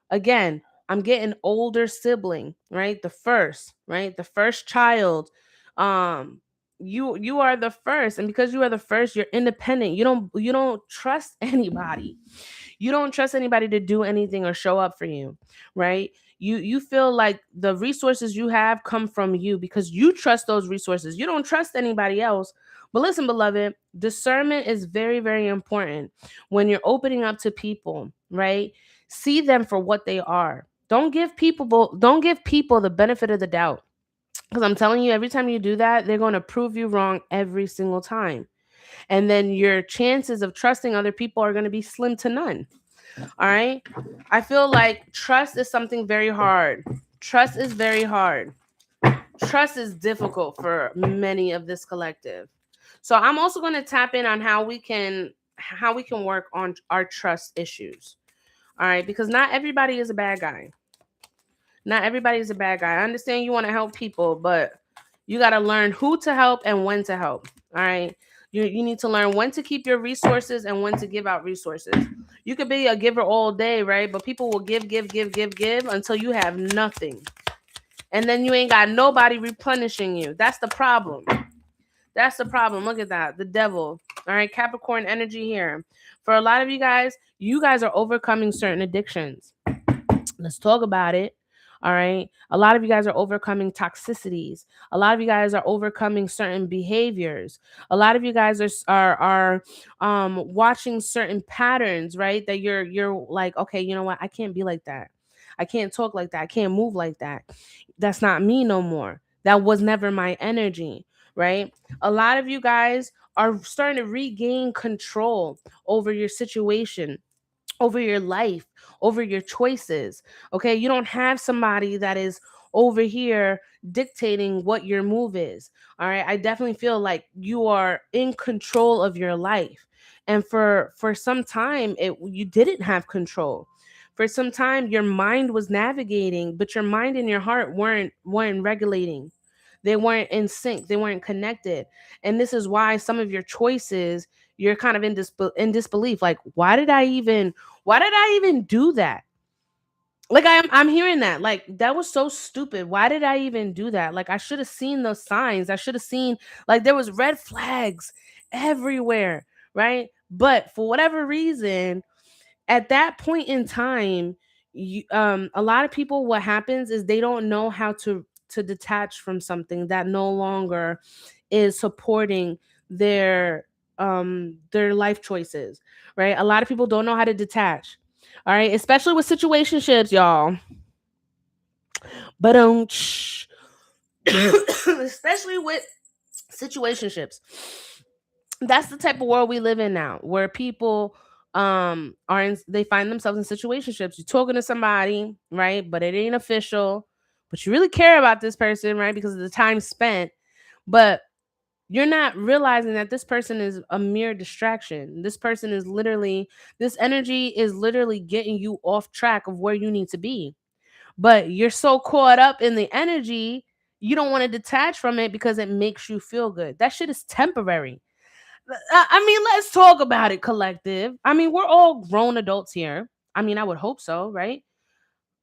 Speaker 1: Again, I'm getting older sibling, right? The first child. Um, you are the first, and because you are the first, you're independent. You don't trust anybody. You don't trust anybody to do anything or show up for you, right? You feel like the resources you have come from you because you trust those resources. You don't trust anybody else. But listen, beloved, discernment is very, very important when you're opening up to people, right? See them for what they are. Don't give people the benefit of the doubt. Because I'm telling you, every time you do that, they're going to prove you wrong every single time. And then your chances of trusting other people are going to be slim to none. All right. I feel like trust is something very hard. Trust is very hard. Trust is difficult for many of this collective. So I'm also going to tap in on how we can work on our trust issues. All right, because not everybody is a bad guy. Not everybody is a bad guy. I understand you want to help people, but you got to learn who to help and when to help. All right. You need to learn when to keep your resources and when to give out resources. You could be a giver all day, right? But people will give until you have nothing. And then you ain't got nobody replenishing you. That's the problem. That's the problem. Look at that. The devil. All right. Capricorn energy here. For a lot of you guys are overcoming certain addictions. Let's talk about it. All right. A lot of you guys are overcoming toxicities. A lot of you guys are overcoming certain behaviors. A lot of you guys are watching certain patterns, right? That you're like, okay, you know what? I can't be like that. I can't talk like that. I can't move like that. That's not me no more. That was never my energy, right? A lot of you guys are starting to regain control over your situation, over your life, over your choices. Okay. You don't have somebody that is over here dictating what your move is. All right. I definitely feel like you are in control of your life. And for some time you didn't have control. For some time your mind was navigating, but your mind and your heart weren't regulating. They weren't in sync. They weren't connected. And this is why some of your choices, you're kind of in disbelief. Like, why did I even do that? Like I'm hearing that. Like, that was so stupid. Why did I even do that? Like, I should have seen those signs. I should have seen, like, there was red flags everywhere, right? But for whatever reason, at that point in time, a lot of people, what happens is they don't know how to detach from something that no longer is supporting their their life choices, right? A lot of people don't know how to detach. All right, especially with situationships, y'all. But especially with situationships. That's the type of world we live in now, where people they find themselves in situationships. You're talking to somebody, right? But it ain't official. But you really care about this person, right? Because of the time spent. But you're not realizing that this person is a mere distraction. This energy is literally getting you off track of where you need to be. But you're so caught up in the energy, you don't want to detach from it because it makes you feel good. That shit is temporary. I mean, let's talk about it, collective. I mean, we're all grown adults here. I mean, I would hope so, right?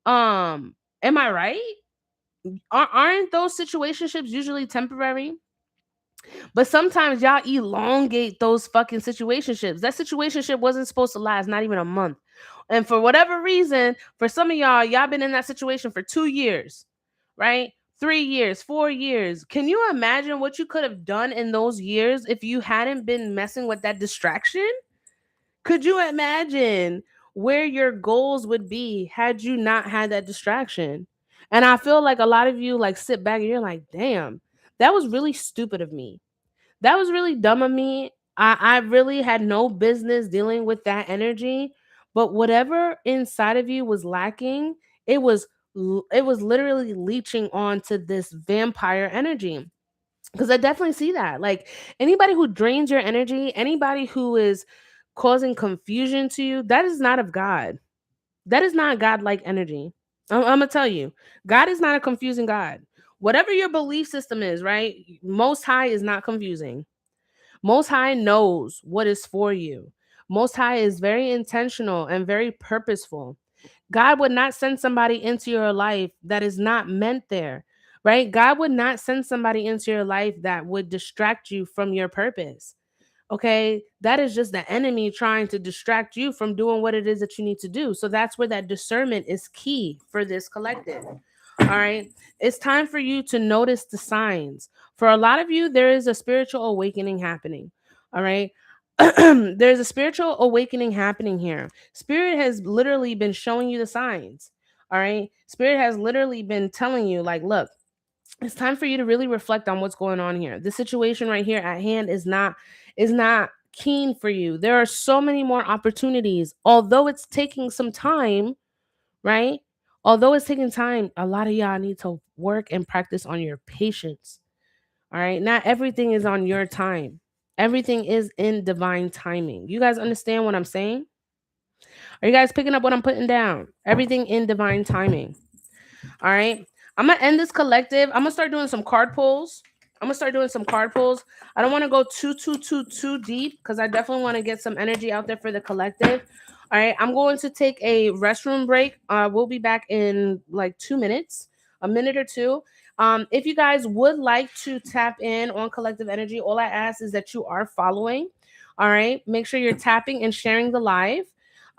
Speaker 1: Am I right? Aren't those situationships usually temporary? But sometimes y'all elongate those fucking situationships. That situationship wasn't supposed to last not even a month. And for whatever reason, for some of y'all been in that situation for 2 years, right? 3 years, 4 years. Can you imagine what you could have done in those years if you hadn't been messing with that distraction? Could you imagine where your goals would be had you not had that distraction? And I feel like a lot of you like sit back and you're like, damn, that was really stupid of me. That was really dumb of me. I really had no business dealing with that energy. But whatever inside of you was lacking, it was literally leeching onto this vampire energy. Because I definitely see that. Like anybody who drains your energy, anybody who is causing confusion to you, that is not of God. That is not God-like energy. I'm gonna tell you, God is not a confusing God. Whatever your belief system is, right? Most High is not confusing. Most High knows what is for you. Most High is very intentional and very purposeful. God would not send somebody into your life that is not meant there, right? God would not send somebody into your life that would distract you from your purpose. Okay, that is just the enemy trying to distract you from doing what it is that you need to do. So that's where that discernment is key for this collective. All right, it's time for you to notice the signs. For a lot of you, there is a spiritual awakening happening. All right. There's a spiritual awakening happening here. Spirit has literally been showing you the signs. All right. Spirit has literally been telling you, like, look, it's time for you to really reflect on what's going on here. The situation right here at hand is not keen for you. There are so many more opportunities. Although it's taking some time, right? Although it's taking time, a lot of y'all need to work and practice on your patience. All right? Not everything is on your time. Everything is in divine timing. You guys understand what I'm saying? Are you guys picking up what I'm putting down? Everything in divine timing. All right. I'm gonna end this collective. I'm gonna start doing some card pulls. I don't want to go too deep because I definitely want to get some energy out there for the collective. All right. I'm going to take a restroom break. We'll be back in like 2 minutes, a minute or two. If you guys would like to tap in on collective energy, all I ask is that you are following. All right. Make sure you're tapping and sharing the live.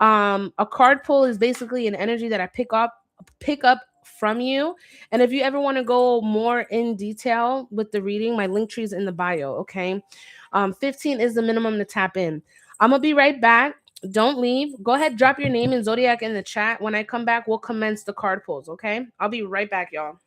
Speaker 1: A card pull is basically an energy that I pick up from you. And if you ever want to go more in detail with the reading, my link tree is in the bio. Okay. 15 is the minimum to tap in. I'm gonna be right back. Don't leave. Go ahead, drop your name and zodiac in the chat. When I come back, we'll commence the card pulls. Okay. I'll be right back, y'all.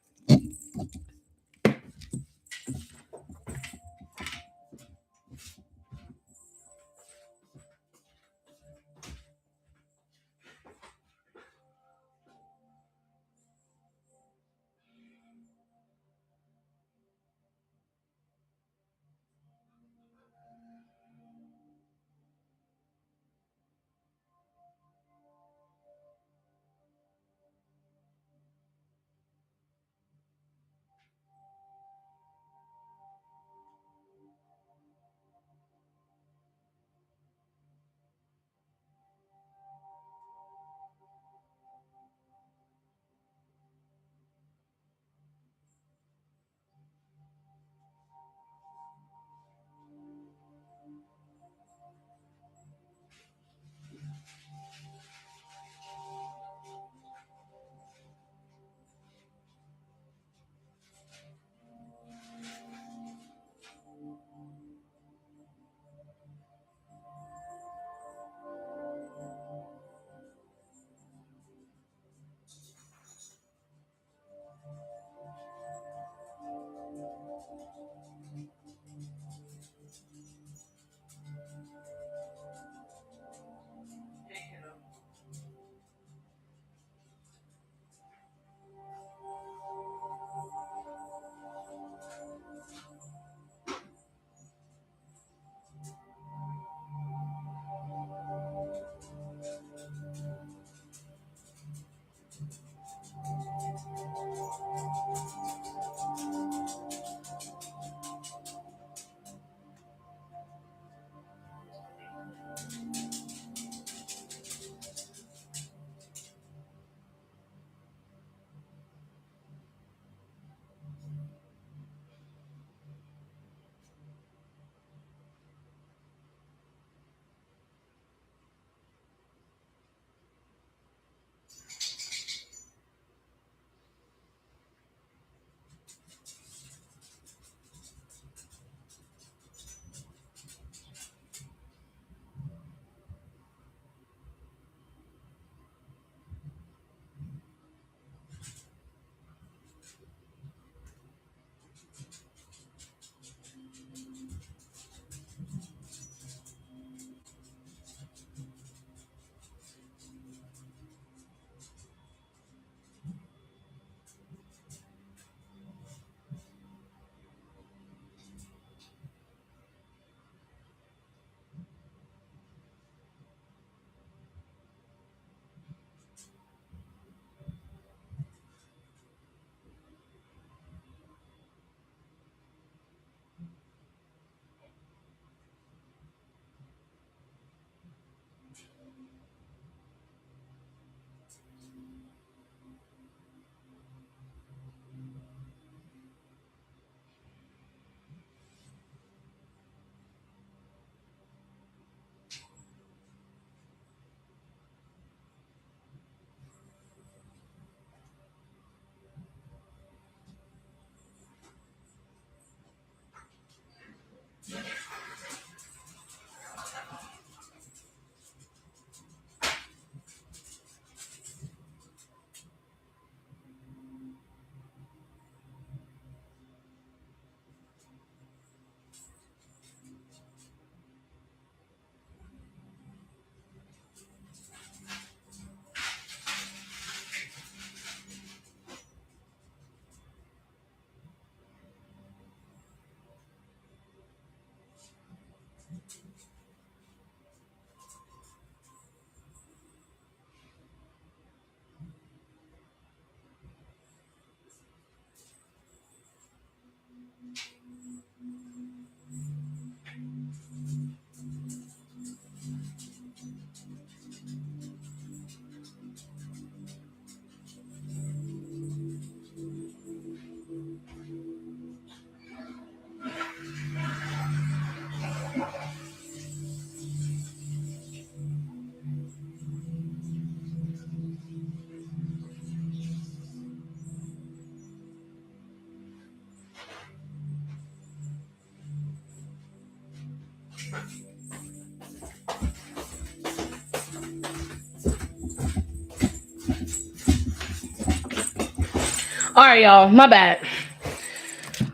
Speaker 1: All right, y'all. My bad.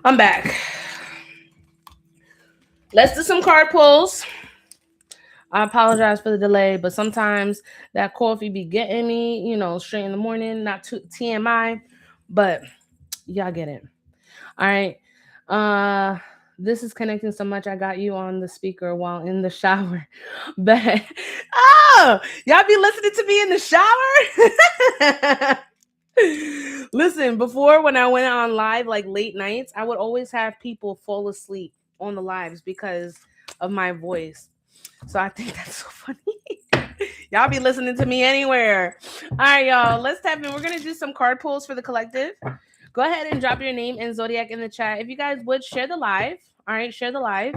Speaker 1: I'm back. Let's do some card pulls. I apologize for the delay, but sometimes that coffee be getting me, straight in the morning, not too TMI, but y'all get it. All right. This is connecting so much. I got you on the speaker while in the shower. But y'all be listening to me in the shower? Listen, before when I went on live like late nights, I would always have people fall asleep on the lives because of my voice. So I think that's so funny. Y'all be listening to me anywhere. All right, y'all. Let's tap in. We're going to do some card pulls for the collective. Go ahead and drop your name and zodiac in the chat. If you guys would share the live. All right, share the live.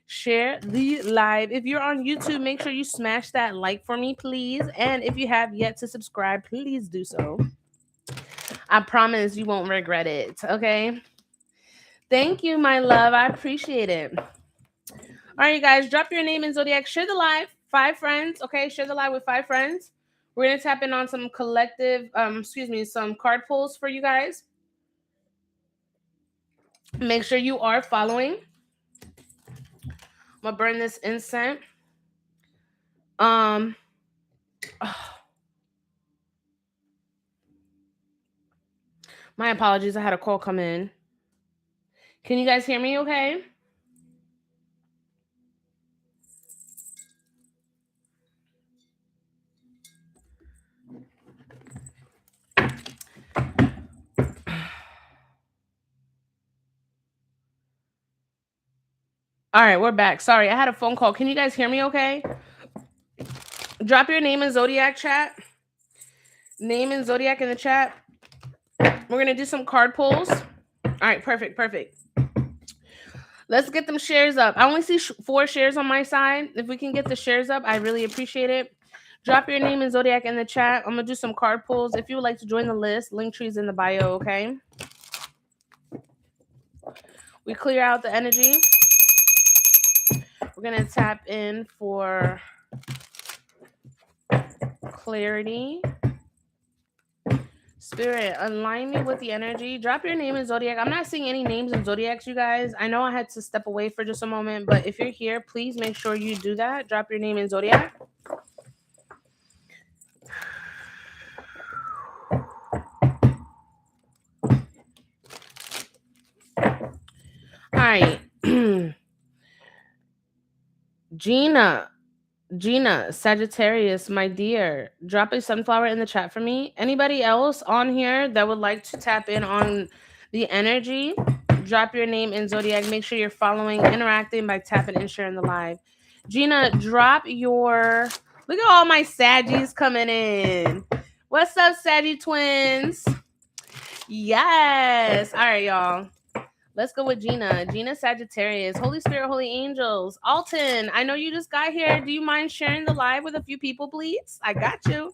Speaker 1: Share the live. If you're on YouTube, make sure you smash that like for me, please. And if you have yet to subscribe, please do so. I promise you won't regret it. Okay. Thank you, my love. I appreciate it. All right, you guys, drop your name and zodiac. Share the live. 5 friends. Okay, share the live with 5 friends. We're gonna tap in on some collective, some card pulls for you guys. Make sure you are following. I'm gonna burn this incense. Oh. My apologies. I had a call come in. Can you guys hear me okay? All right, we're back. Sorry, I had a phone call. Can you guys hear me okay? Drop your name in Zodiac chat. Name in Zodiac in the chat. We're going to do some card pulls. All right, perfect. Let's get them shares up. I only see 4 shares on my side. If we can get the shares up, I really appreciate it. Drop your name and Zodiac in the chat. I'm going to do some card pulls. If you would like to join the list, Linktree is in the bio, okay? We clear out the energy. We're going to tap in for clarity. Spirit, align me with the energy. Drop your name in Zodiac. I'm not seeing any names in Zodiacs, you guys. I know I had to step away for just a moment, but if you're here, please make sure you do that. Drop your name in Zodiac. All right. Gina, Sagittarius, my dear, drop a sunflower in the chat for me. Anybody else on here that would like to tap in on the energy? Drop your name in Zodiac. Make sure you're following, interacting by tapping and sharing the live. Gina, drop your... Look at all my Saggies coming in. What's up, Saggy twins? Yes. All right, y'all. Let's go with Gina. Gina Sagittarius. Holy Spirit, Holy Angels. Alton, I know you just got here. Do you mind sharing the live with a few people, please? I got you.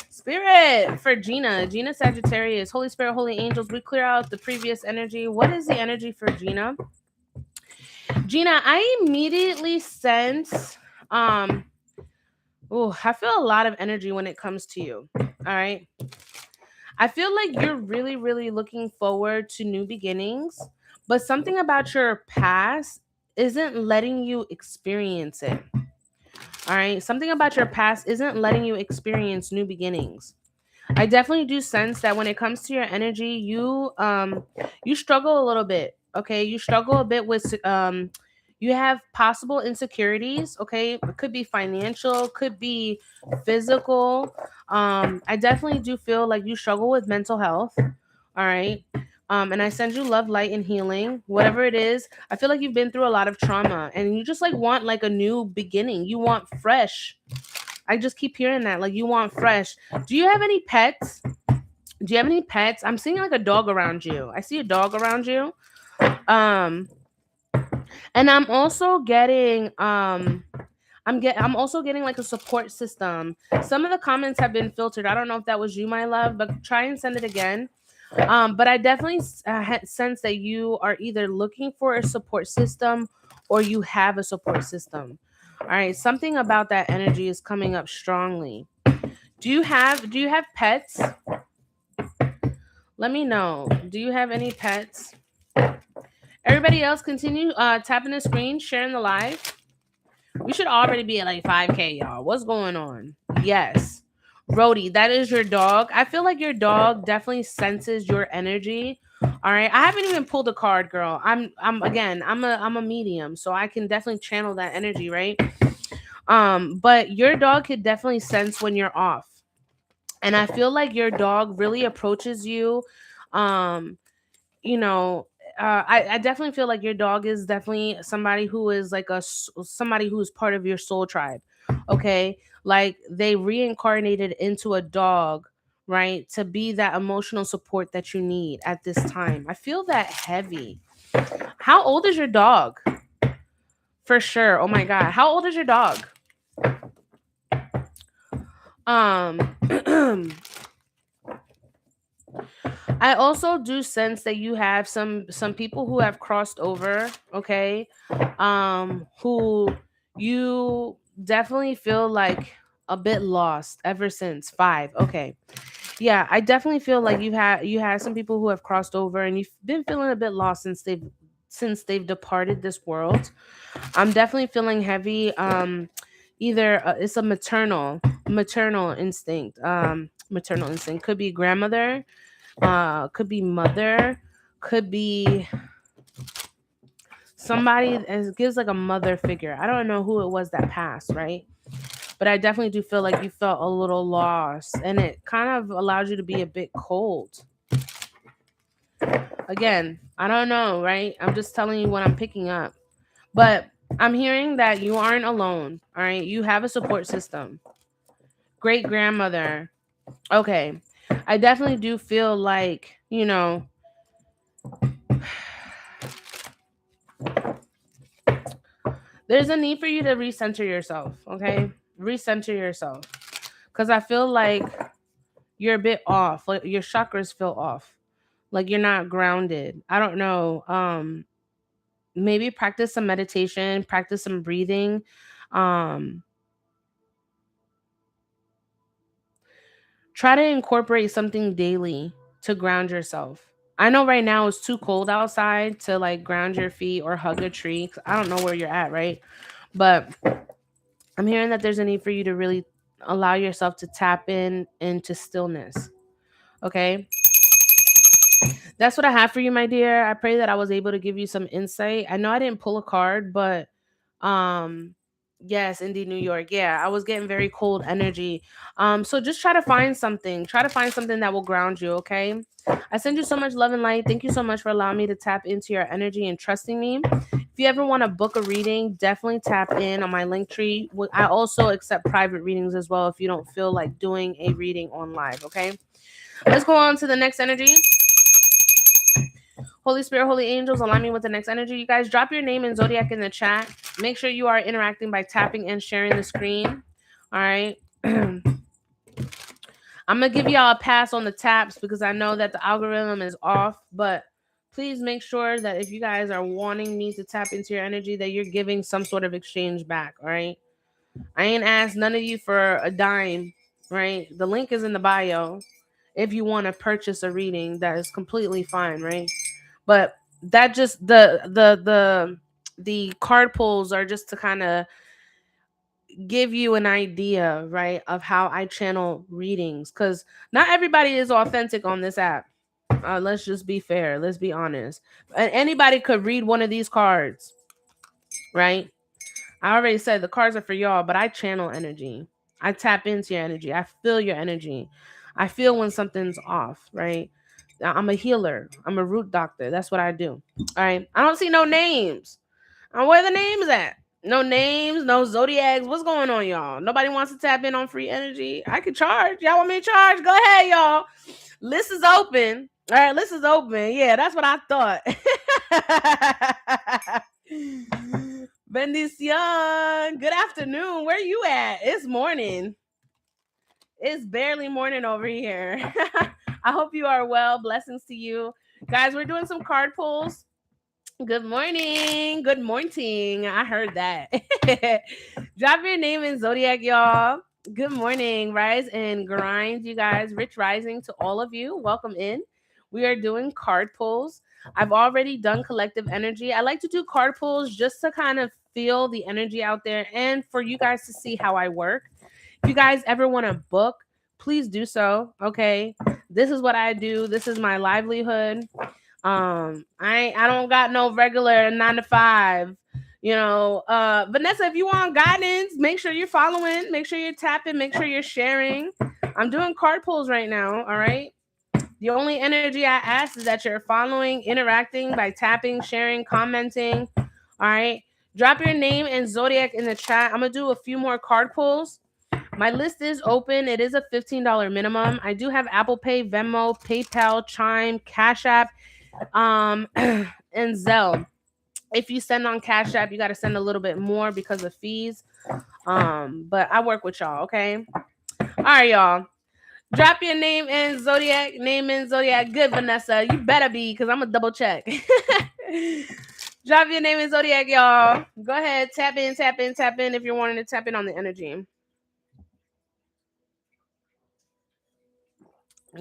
Speaker 1: Spirit for Gina. Gina Sagittarius. Holy Spirit, Holy Angels. We clear out the previous energy. What is the energy for Gina? Gina, I immediately sense... I feel a lot of energy when it comes to you. All right. I feel like you're really, really looking forward to new beginnings, but something about your past isn't letting you experience it. All right. Something about your past isn't letting you experience new beginnings. I definitely do sense that when it comes to your energy, you struggle a little bit. Okay. You struggle a bit with you have possible insecurities. Okay. It could be financial, could be physical. I definitely do feel like you struggle with mental health. All right. And I send you love, light, and healing. Whatever it is, I feel like you've been through a lot of trauma and you just like want like a new beginning. You want fresh. I just keep hearing that. Like you want fresh. Do you have any pets? Do you have any pets? I'm seeing like a dog around you. I see a dog around you. And I'm also getting I'm also getting like a support system. Some of the comments have been filtered. I don't know if that was you, my love, but try and send it again. But I definitely sense that you are either looking for a support system or you have a support system. All right, something about that energy is coming up strongly. Do you have pets? Let me know. Do you have any pets? Everybody else continue tapping the screen, sharing the live. We should already be at like 5K, y'all. What's going on? Yes. Rhodey, that is your dog. I feel like your dog definitely senses your energy. All right. I haven't even pulled a card, girl. I'm a medium, so I can definitely channel that energy, right? But your dog could definitely sense when you're off. And I feel like your dog really approaches you. I definitely feel like your dog is definitely somebody who is like somebody who is part of your soul tribe. Okay. Like they reincarnated into a dog, right? To be that emotional support that you need at this time. I feel that heavy. How old is your dog? For sure. Oh my God. How old is your dog? I also do sense that you have some people who have crossed over, okay? Who you definitely feel like a bit lost ever since 5. Okay. Yeah, I definitely feel like you had some people who have crossed over and you've been feeling a bit lost since they've departed this world. I'm definitely feeling heavy. Either it's a maternal instinct. Maternal instinct could be grandmother, could be mother, could be somebody that gives like a mother figure. I don't know who it was that passed, right? But I definitely do feel like you felt a little lost and it kind of allowed you to be a bit cold. Again, I don't know, right? I'm just telling you what I'm picking up. But I'm hearing that you aren't alone. All right. You have a support system. Great grandmother. Okay. I definitely do feel like, there's a need for you to recenter yourself. Okay. Recenter yourself. Because I feel like you're a bit off. Like your chakras feel off. Like you're not grounded. I don't know. Maybe practice some meditation, practice some breathing. Um, Try to incorporate something daily to ground yourself. I know right now it's too cold outside to like ground your feet or hug a tree. I don't know where you're at, right? But I'm hearing that there's a need for you to really allow yourself to tap into stillness. Okay? That's what I have for you, my dear. I pray that I was able to give you some insight. I know I didn't pull a card, but um yes, indeed, New York. Yeah, I was getting very cold energy. So just try to find something. Try to find something that will ground you, okay? I send you so much love and light. Thank you so much for allowing me to tap into your energy and trusting me. If you ever want to book a reading, definitely tap in on my Linktree. I also accept private readings as well if you don't feel like doing a reading on live, okay? Let's go on to the next energy. Holy Spirit, holy angels, align me with the next energy. You guys drop your name and zodiac in the chat. Make sure you are interacting by tapping and sharing the screen. All right. I'm going to give y'all a pass on the taps because I know that the algorithm is off, but please make sure that if you guys are wanting me to tap into your energy, that you're giving some sort of exchange back. All right. I ain't asked none of you for a dime, right? The link is in the bio. If you want to purchase a reading, that is completely fine, right? But that just the card pulls are just to kind of give you an idea, right, of how I channel readings, because not everybody is authentic on this app. Let's just be fair. Let's be honest. Anybody could read one of these cards, right? I already said the cards are for y'all, but I channel energy. I tap into your energy. I feel your energy. I feel when something's off, right? I'm a healer. I'm a root doctor. That's what I do. All right. I don't see no names. Where the names at? No names, no zodiacs. What's going on, y'all? Nobody wants to tap in on free energy. I could charge. Y'all want me to charge? Go ahead, y'all. List is open. All right, list is open. Yeah, that's what I thought. Bendición. Good afternoon. Where you at? It's morning. It's barely morning over here. I hope you are well. Blessings to you. Guys, we're doing some card pulls. Good morning. Good morning. I heard that. Drop your name in zodiac, y'all. Good morning. Rise and grind, you guys. Rich rising to all of you. Welcome in. We are doing card pulls. I've already done collective energy. I like to do card pulls just to kind of feel the energy out there and for you guys to see how I work. If you guys ever want to book, please do so. Okay. This is what I do. This is my livelihood. I don't got no regular 9 to 5. Vanessa, if you want guidance, make sure you're following, make sure you're tapping, make sure you're sharing. I'm doing card pulls right now. All right. The only energy I ask is that you're following, interacting by tapping, sharing, commenting. All right. Drop your name and zodiac in the chat. I'm gonna do a few more card pulls. My list is open. It is a $15 minimum. I do have Apple Pay, Venmo, PayPal, Chime, Cashapp, and Zelle. If you send on Cashapp, you got to send a little bit more because of fees. But I work with y'all, okay? All right, y'all. Drop your name and zodiac. Name and zodiac. Good, Vanessa. You better be, because I'm going to double check. Drop your name and zodiac, y'all. Go ahead. Tap in if you're wanting to tap in on the energy.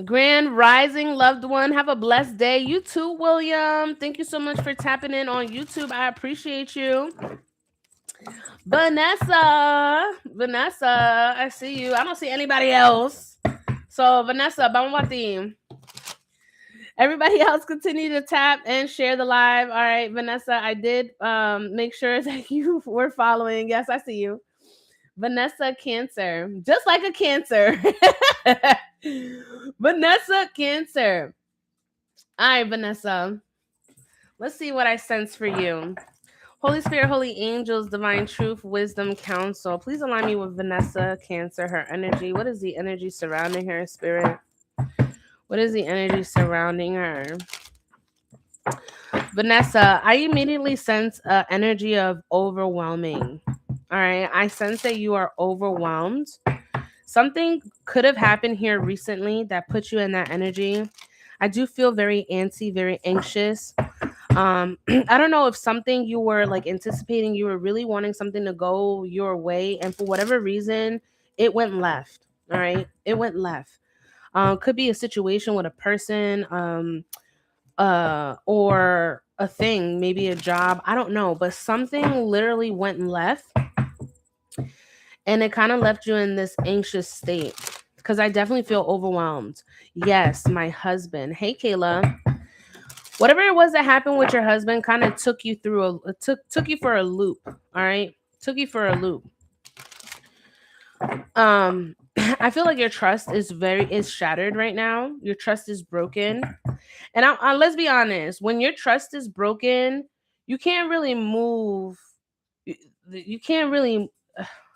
Speaker 1: Grand rising, loved one. Have a blessed day. You too, William. Thank you so much for tapping in on YouTube. I appreciate you. Vanessa, I see you. I don't see anybody else. So, Vanessa, Bamwati. Everybody else continue to tap and share the live. All right, Vanessa, I did make sure that you were following. Yes, I see you. Vanessa Cancer, just like a Cancer. Vanessa Cancer. All right, Vanessa. Let's see what I sense for you. Holy Spirit, holy angels, divine truth, wisdom, counsel. Please align me with Vanessa, Cancer, her energy. What is the energy surrounding her, Spirit? What is the energy surrounding her? Vanessa, I immediately sense an energy of overwhelming. All right. I sense that you are overwhelmed. Something could have happened here recently that put you in that energy. I do feel very antsy, very anxious. I don't know if something you were like anticipating, you were really wanting something to go your way, and for whatever reason, it went left. All right. It went left. Could be a situation with a person, or a thing, maybe a job. I don't know, but something literally went left, and it kind of left you in this anxious state. Because I definitely feel overwhelmed. Yes, my husband. Hey, Kayla. Whatever it was that happened with your husband kind of took you through took you for a loop. All right, took you for a loop. I feel like your trust is shattered right now. Your trust is broken, and let's be honest. When your trust is broken, you can't really move. You can't really.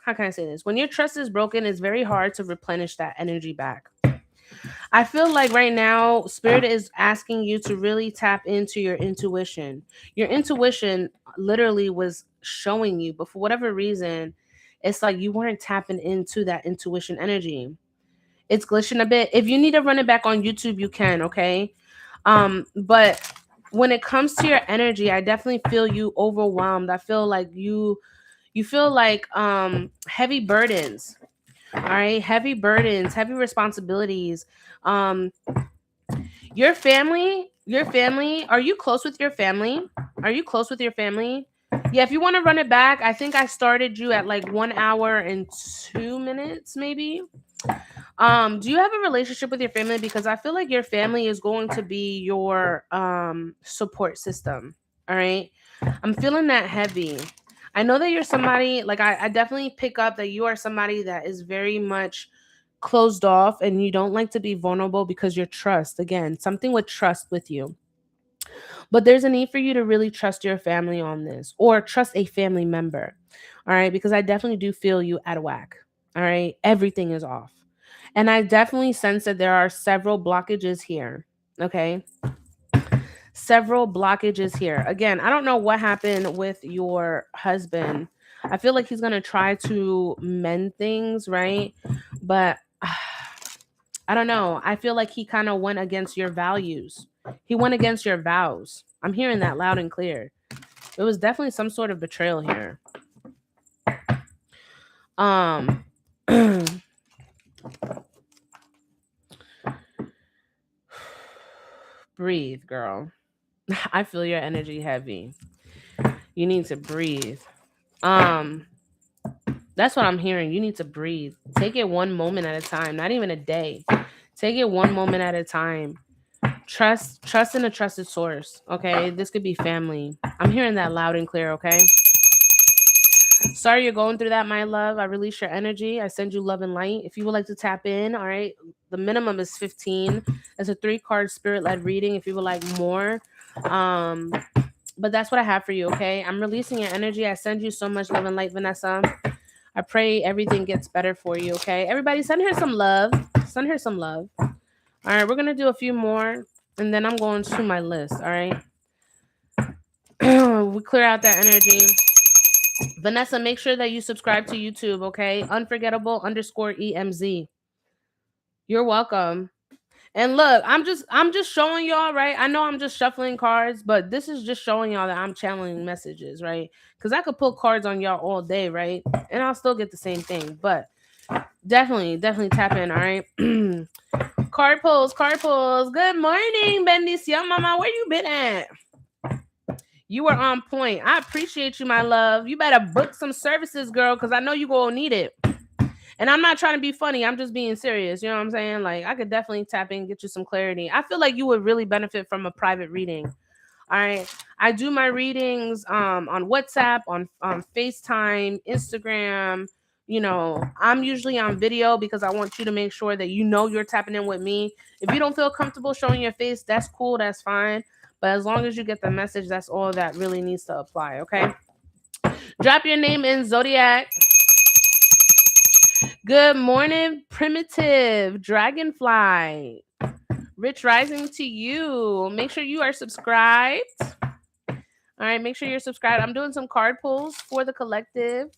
Speaker 1: How can I say this? When your trust is broken, it's very hard to replenish that energy back. I feel like right now, Spirit is asking you to really tap into your intuition. Your intuition literally was showing you, but for whatever reason, it's like you weren't tapping into that intuition energy. It's glitching a bit. If you need to run it back on YouTube, you can, okay? But when it comes to your energy, I definitely feel you overwhelmed. I feel like you feel like heavy burdens. All right, heavy burdens, heavy responsibilities. Um, your family, are you close with your family? Are you close with your family? Yeah, if you want to run it back, I think I started you at like 1 hour and 2 minutes, maybe. Do you have a relationship with your family? Because I feel like your family is going to be your support system. All right. I'm feeling that heavy. I know that you're somebody like I definitely pick up that you are somebody that is very much closed off and you don't like to be vulnerable because your trust, again, something with trust with you. But there's a need for you to really trust your family on this or trust a family member. All right. Because I definitely do feel you out of whack. All right. Everything is off. And I definitely sense that there are several blockages here. Okay. Several blockages here. Again, I don't know what happened with your husband. I feel like he's going to try to mend things, right? But I don't know. I feel like he kind of went against your values. He went against your vows. I'm hearing that loud and clear. It was definitely some sort of betrayal here. Um Breathe, girl. I feel your energy heavy. You need to breathe. Um that's what I'm hearing. You need to breathe. Take it one moment at a time, not even a day. Take it one moment at a time. Trust in a trusted source. Okay. This could be family. I'm hearing that loud and clear, okay? Sorry you're going through that, my love. I release your energy. I send you love and light. If you would like to tap in, all right, the minimum is 15. It's a 3-card spirit led reading if you would like more. Um, but that's what I have for you, okay? I'm releasing your energy. I send you so much love and light, Vanessa. I pray everything gets better for you, okay? Everybody, send her some love. Send her some love. All right, we're going to do a few more, and then I'm going to my list, all right? We clear out that energy. Vanessa, make sure that you subscribe to YouTube, okay? Unforgettable_EMZ. You're welcome. And look, I'm just showing y'all, right? I know I'm just shuffling cards, but this is just showing y'all that I'm channeling messages, right? Because I could pull cards on y'all all day, right? And I'll still get the same thing. But definitely tap in, all right? Card pulls. Good morning, Bendición Mama. Where you been at? You were on point. I appreciate you, my love. You better book some services, girl, because I know you gonna need it. And I'm not trying to be funny. I'm just being serious. You know what I'm saying? Like, I could definitely tap in and get you some clarity. I feel like you would really benefit from a private reading. All right. I do my readings on WhatsApp, on FaceTime, Instagram. You know, I'm usually on video because I want you to make sure that you know you're tapping in with me. If you don't feel comfortable showing your face, that's cool. That's fine. But as long as you get the message, that's all that really needs to apply. Okay. Drop your name in Zodiac. Good morning, Primitive Dragonfly. Rich rising to you. Make sure you are subscribed. All right, make sure you're subscribed. I'm doing some card pulls for the collective.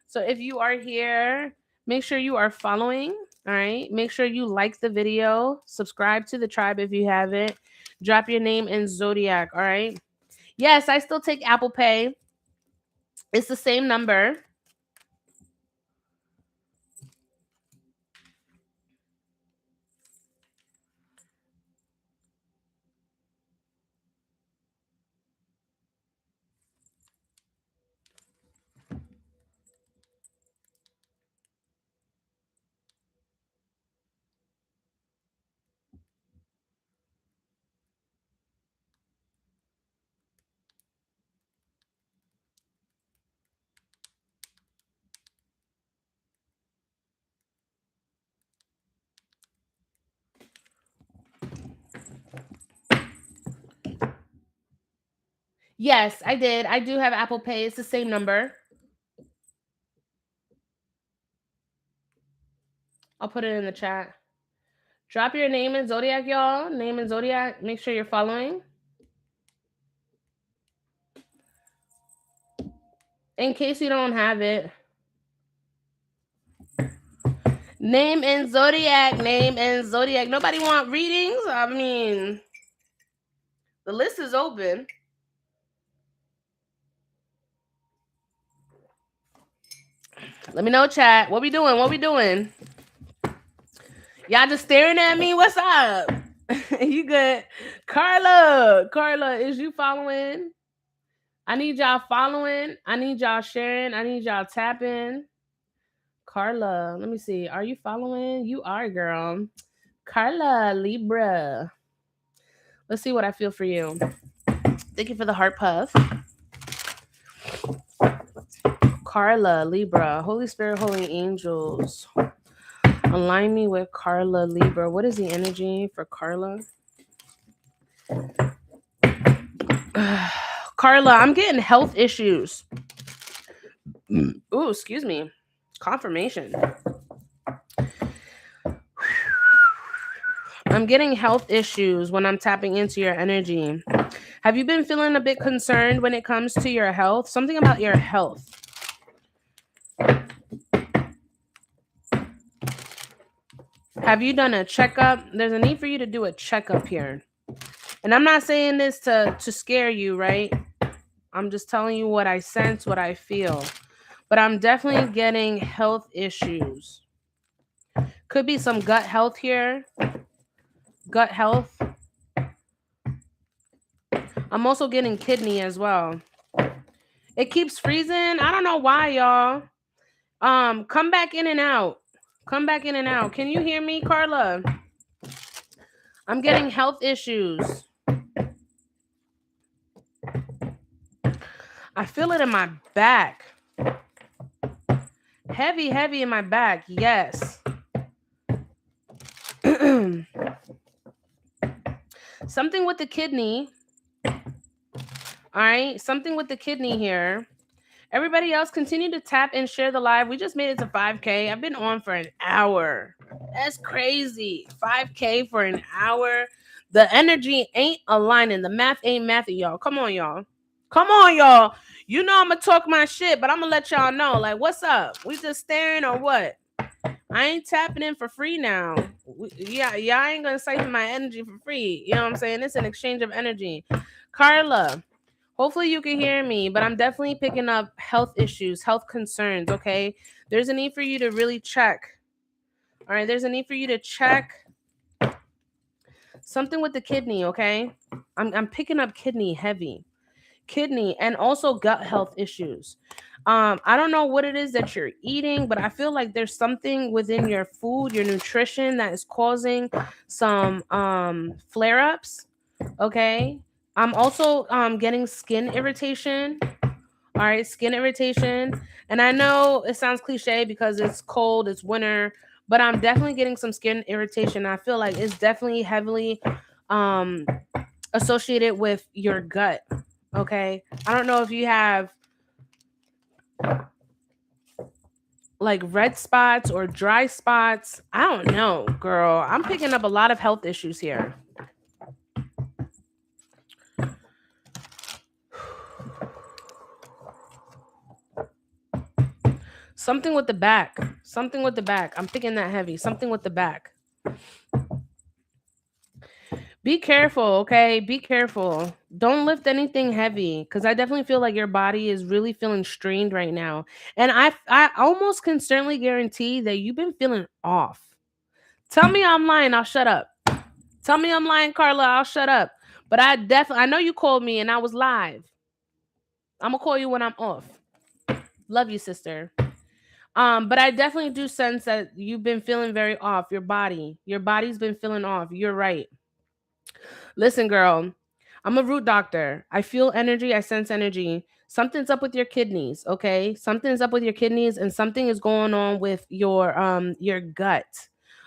Speaker 1: So if you are here, make sure you are following. All right, make sure you like the video. Subscribe to the tribe if you haven't. Drop your name in Zodiac. All right. Yes, I still take Apple Pay. It's the same number. Yes, I did. I do have Apple Pay. It's the same number. I'll put it in the chat. Drop your name in Zodiac, y'all. Name in Zodiac. Make sure you're following. In case you don't have it. Name in Zodiac. Name in Zodiac. Nobody want readings? I mean, the list is open. Let me know, chat. What we doing? What we doing? Y'all just staring at me? What's up? You good? Carla, is you following? I need y'all following. I need y'all sharing. I need y'all tapping. Carla, let me see. Are you following? You are, girl. Carla, Libra. Let's see what I feel for you. Thank you for the heart puff. Carla, Libra. Holy Spirit, holy angels. Align me with Carla, Libra. What is the energy for Carla? Carla, I'm getting health issues. Ooh, excuse me. Confirmation. I'm getting health issues when I'm tapping into your energy. Have you been feeling a bit concerned when it comes to your health? Something about your health. Have you done a checkup? There's a need for you to do a checkup here. And I'm not saying this to scare you, right? I'm just telling you what I sense, what I feel. But I'm definitely getting health issues. Could be some gut health here. Gut health. I'm also getting kidney as well. It keeps freezing. I don't know why, y'all. Come back in and out. Come back in and out. Can you hear me, Carla? I'm getting health issues. I feel it in my back. Heavy in my back. Yes. Something with the kidney. All right. Something with the kidney here. Everybody else, continue to tap and share the live. We just made it to 5K. I've been on for an hour. That's crazy. 5K for an hour. The energy ain't aligning. The math ain't mathing, y'all. Come on, y'all. Come on, y'all. You know I'm going to talk my shit, but I'm going to let y'all know. Like, what's up? We just staring or what? I ain't tapping in for free now. Y'all ain't going to siphon my energy for free. You know what I'm saying? It's an exchange of energy. Carla. Hopefully you can hear me, but I'm definitely picking up health issues, health concerns, okay? There's a need for you to really check. All right, there's a need for you to check something with the kidney, okay? I'm picking up kidney heavy. Kidney and also gut health issues. I don't know what it is that you're eating, but I feel like there's something within your food, your nutrition that is causing some flare-ups, okay? I'm also getting skin irritation. All right, skin irritation. And I know it sounds cliche because it's cold, it's winter, but I'm definitely getting some skin irritation. I feel like it's definitely heavily associated with your gut. Okay. I don't know if you have like red spots or dry spots. I don't know, girl. I'm picking up a lot of health issues here. Something with the back. Something with the back. I'm picking that heavy. Something with the back. Be careful, okay? Be careful. Don't lift anything heavy because I definitely feel like your body is really feeling strained right now. And I almost can certainly guarantee that you've been feeling off. Tell me I'm lying, I'll shut up. Tell me I'm lying, Carla, I'll shut up. But I know you called me and I was live. I'm gonna call you when I'm off. Love you, sister. But I definitely do sense that you've been feeling very off. Your body's been feeling off. You're right. Listen, girl, I'm a root doctor. I feel energy. I sense energy. Something's up with your kidneys, okay? Something's up with your kidneys, and something is going on with your gut.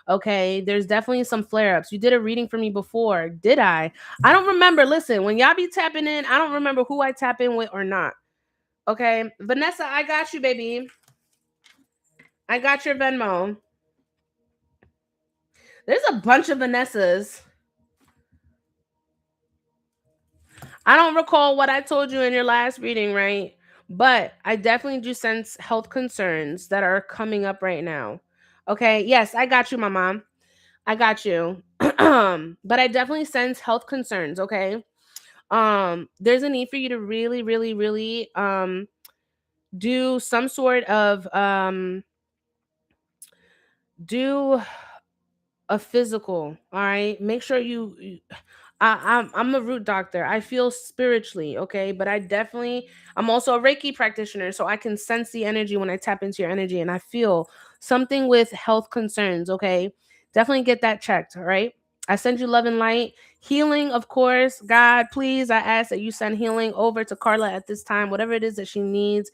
Speaker 1: Okay, there's definitely some flare-ups. You did a reading for me before, did I? I don't remember. Listen, when y'all be tapping in, I don't remember who I tap in with or not. Okay, Vanessa, I got you, baby. I got your Venmo. There's a bunch of Vanessas. I don't recall what I told you in your last reading, right? But I definitely do sense health concerns that are coming up right now. Okay. Yes, I got you, my mom. I got you. But I definitely sense health concerns. Okay. There's a need for you to really, really, really do some sort of do a physical. All right. Make sure I'm a root doctor. I feel spiritually, okay, but I'm also a Reiki practitioner, so I can sense the energy when I tap into your energy, and I feel something with health concerns, okay. Definitely get that checked, all right. I send you love and light, healing, of course. God, please, I ask that you send healing over to Carla at this time, whatever it is that she needs.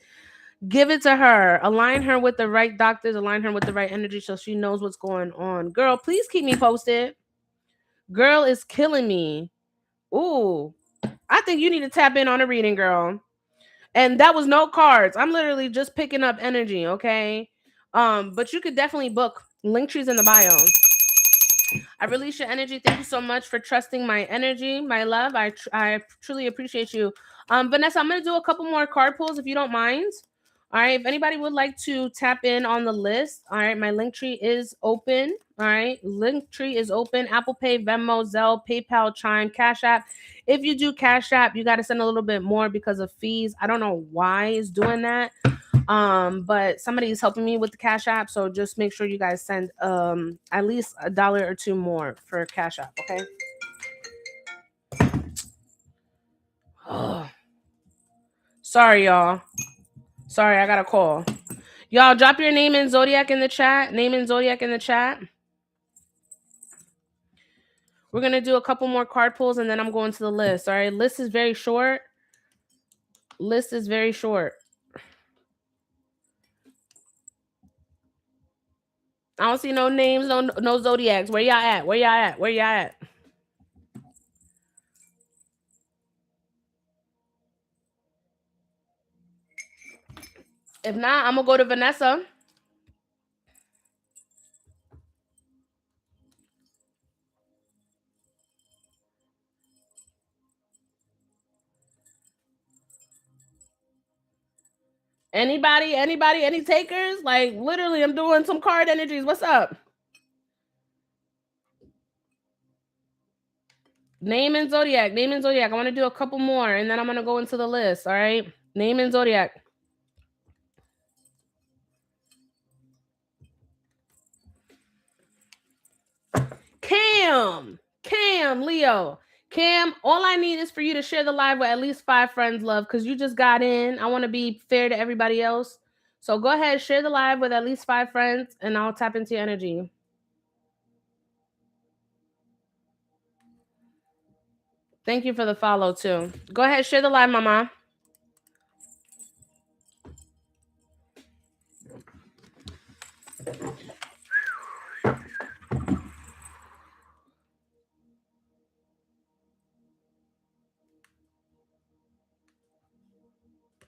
Speaker 1: Give it to her. Align her with the right doctors. Align her with the right energy so she knows what's going on. Girl, please keep me posted. Girl is killing me. Ooh, I think you need to tap in on a reading, girl. And that was no cards. I'm literally just picking up energy, okay? But you could definitely book. Linktree's in the bio. I release your energy. Thank you so much for trusting my energy, my love. I truly appreciate you. Vanessa, I'm gonna do a couple more card pulls if you don't mind. All right. If anybody would like to tap in on the list, all right, my Linktree is open. All right, Linktree is open. Apple Pay, Venmo, Zelle, PayPal, Chime, Cash App. If you do Cash App, you got to send a little bit more because of fees. I don't know why it's doing that. But somebody is helping me with the Cash App, so just make sure you guys send at least $1 or $2 more for Cash App, okay? Oh. Sorry, y'all. Sorry, I got a call. Y'all, drop your name and zodiac in the chat. Name and zodiac in the chat. We're gonna do a couple more card pulls and then I'm going to the list. All right, list is very short. List is very short. I don't see no names, no zodiacs. Where y'all at? Where y'all at? Where y'all at? If not, I'm gonna go to Vanessa. Anybody, any takers? Like literally, I'm doing some card energies. What's up? Name and zodiac. Name and zodiac. I want to do a couple more, and then I'm gonna go into the list. All right. Name and zodiac. Cam, Leo. Cam, all I need is for you to share the live with at least 5 friends, love, because you just got in. I want to be fair to everybody else. So go ahead, share the live with at least 5 friends, and I'll tap into your energy. Thank you for the follow, too. Go ahead, share the live, mama.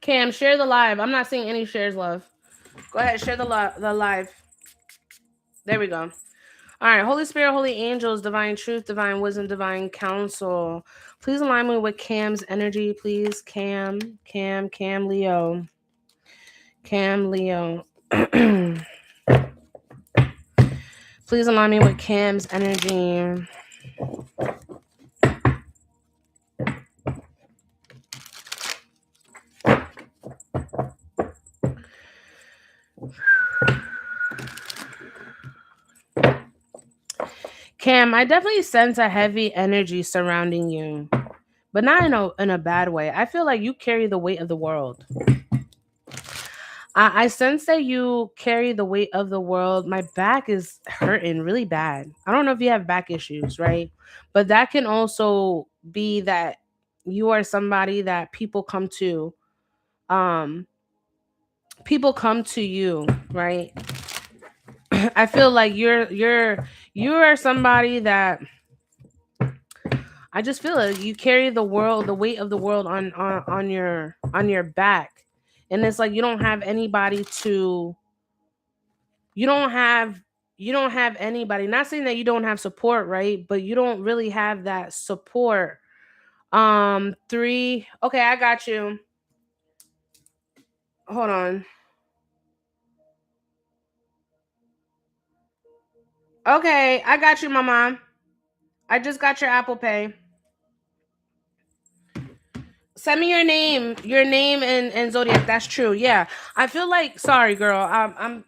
Speaker 1: Cam, share the live. I'm not seeing any shares, love. Go ahead, share the live. There we go. All right, Holy Spirit, Holy Angels, Divine Truth, Divine Wisdom, Divine Counsel. Please align me with Cam's energy, please. Cam, Leo. Cam, Leo. Please align me with Cam's energy. Cam, I definitely sense a heavy energy surrounding you, but not in a bad way. I feel like you carry the weight of the world. I sense that you carry the weight of the world. My back is hurting really bad. I don't know if you have back issues, right? But that can also be that you are somebody that people come to. People come to you, right? I feel like you are somebody that I just feel like you carry the world, the weight of the world on your back, and it's like you don't have anybody to. You don't have anybody. Not saying that you don't have support, right? But you don't really have that support. Three. Okay, I got you. Hold on. Okay, I got you, mama. I just got your Apple Pay. Send me your name and zodiac. That's true. Yeah, I feel like sorry, girl.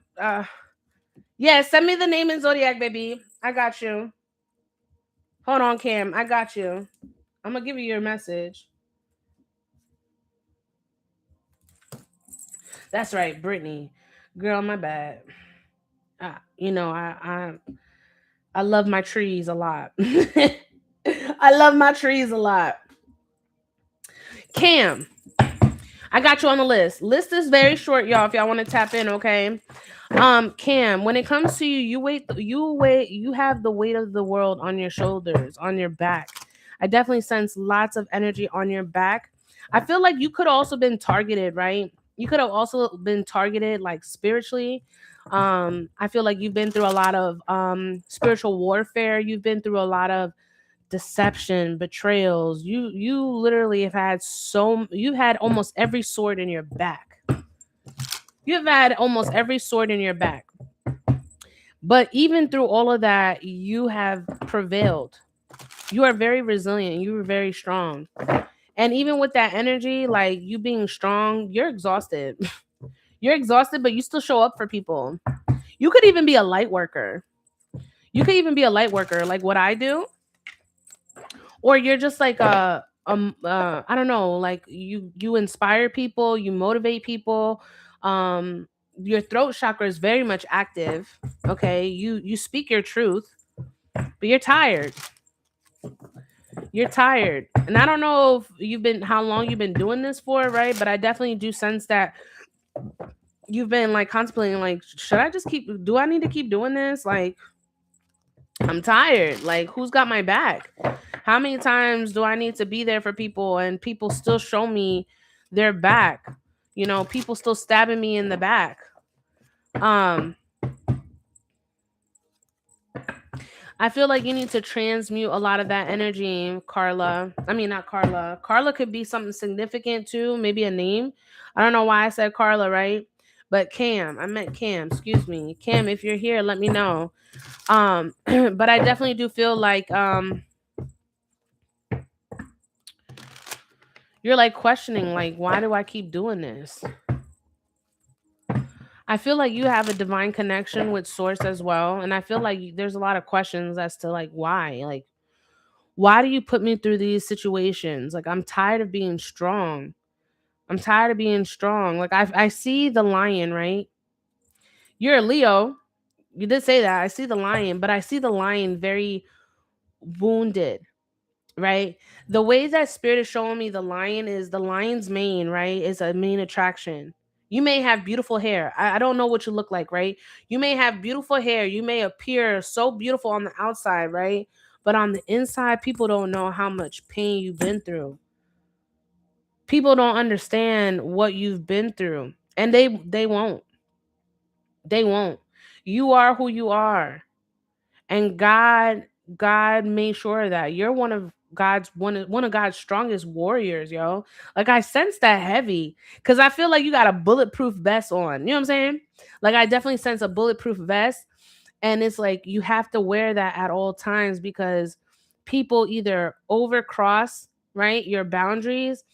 Speaker 1: Yeah. Send me the name and zodiac, baby. I got you. Hold on, Cam. I got you. I'm gonna give you your message. That's right, Brittany. Girl, my bad. You know, I love my trees a lot. I love my trees a lot. Cam, I got you on the list. List is very short, y'all. If y'all want to tap in, okay. Cam, when it comes to you, you have the weight of the world on your shoulders, on your back. I definitely sense lots of energy on your back. I feel like you could also been targeted, right? You could have also been targeted like spiritually. I feel like you've been through a lot of spiritual warfare. You've been through a lot of deception, betrayals. You literally have had you've had almost every sword in your back. You've had almost every sword in your back. But even through all of that, you have prevailed. You are very resilient. You are very strong. And even with that energy, like you being strong, you're exhausted. You're exhausted, but you still show up for people. You could even be a light worker. You could even be a light worker, like what I do. Or you're just like I don't know, like you inspire people, you motivate people. Your throat chakra is very much active. Okay, you speak your truth, but you're tired. You're tired, and I don't know if how long you've been doing this for, right? But I definitely do sense that you've been like contemplating, like, should I just do I need to keep doing this? Like, I'm tired. Like, who's got my back? How many times do I need to be there for people and people still show me their back? You know, people still stabbing me in the back. I feel like you need to transmute a lot of that energy, Carla. I mean, not Carla. Carla could be something significant too, maybe a name. I don't know why I said Carla, right? But Cam, I meant Cam, excuse me. Cam, if you're here, let me know. But I definitely do feel like you're like questioning, like, why do I keep doing this? I feel like you have a divine connection with source as well. And I feel like there's a lot of questions as to like why. Like, why do you put me through these situations? Like, I'm tired of being strong. I'm tired of being strong. Like, I see the lion, right? You're a Leo. You did say that. I see the lion, but I see the lion very wounded, right? The way that spirit is showing me the lion is the lion's mane, right? Is a main attraction. You may have beautiful hair. I don't know what you look like, right? You may have beautiful hair. You may appear so beautiful on the outside, right? But on the inside, people don't know how much pain you've been through. People don't understand what you've been through, and they won't. They won't. You are who you are. And God made sure that you're one of God's strongest warriors, yo. Like I sense that heavy cuz I feel like you got a bulletproof vest on. You know what I'm saying? Like I definitely sense a bulletproof vest, and it's like you have to wear that at all times because people either overcross, right, your boundaries,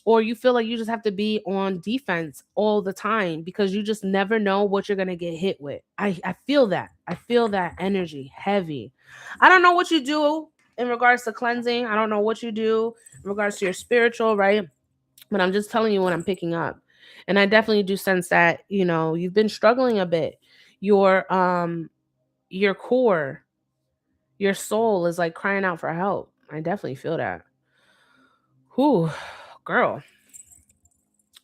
Speaker 1: or you feel like you just have to be on defense all the time because you just never know what you're going to get hit with. I feel that. I feel that energy heavy. I don't know what you do in regards to cleansing. I don't know what you do in regards to your spiritual, right? But I'm just telling you what I'm picking up. And I definitely do sense that, you've been struggling a bit. Your core, your soul is like crying out for help. I definitely feel that. Whew, girl.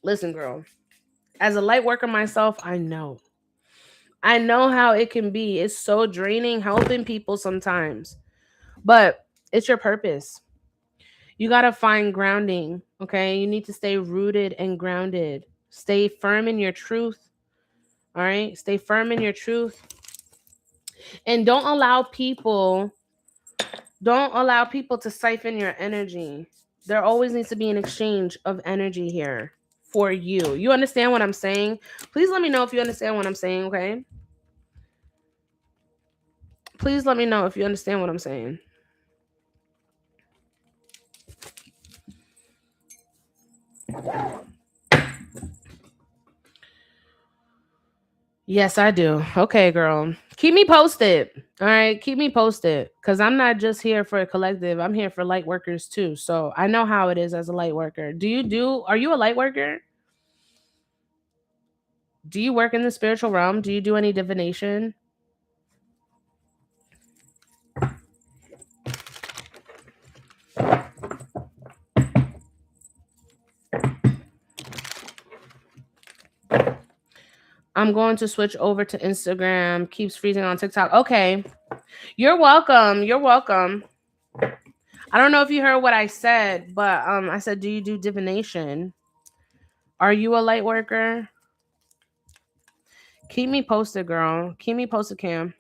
Speaker 1: Listen, girl. As a light worker myself, I know. I know how it can be. It's so draining helping people sometimes. But it's your purpose. You got to find grounding, okay? You need to stay rooted and grounded. Stay firm in your truth, all right? Stay firm in your truth and don't allow people to siphon your energy. There always needs to be an exchange of energy here for you. You understand what I'm saying? Please let me know if you understand what I'm saying, okay? Please let me know if you understand what I'm saying. Yes, I do. Okay, girl. Keep me posted. All right. Keep me posted. Because I'm not just here for a collective. I'm here for light workers too. So I know how it is as a light worker. Are you a light worker? Do you work in the spiritual realm? Do you do any divination? I'm going to switch over to Instagram. Keeps freezing on TikTok. Okay. You're welcome. You're welcome. I don't know if you heard what I said, but I said, do you do divination? Are you a light worker? Keep me posted, girl. Keep me posted, Cam.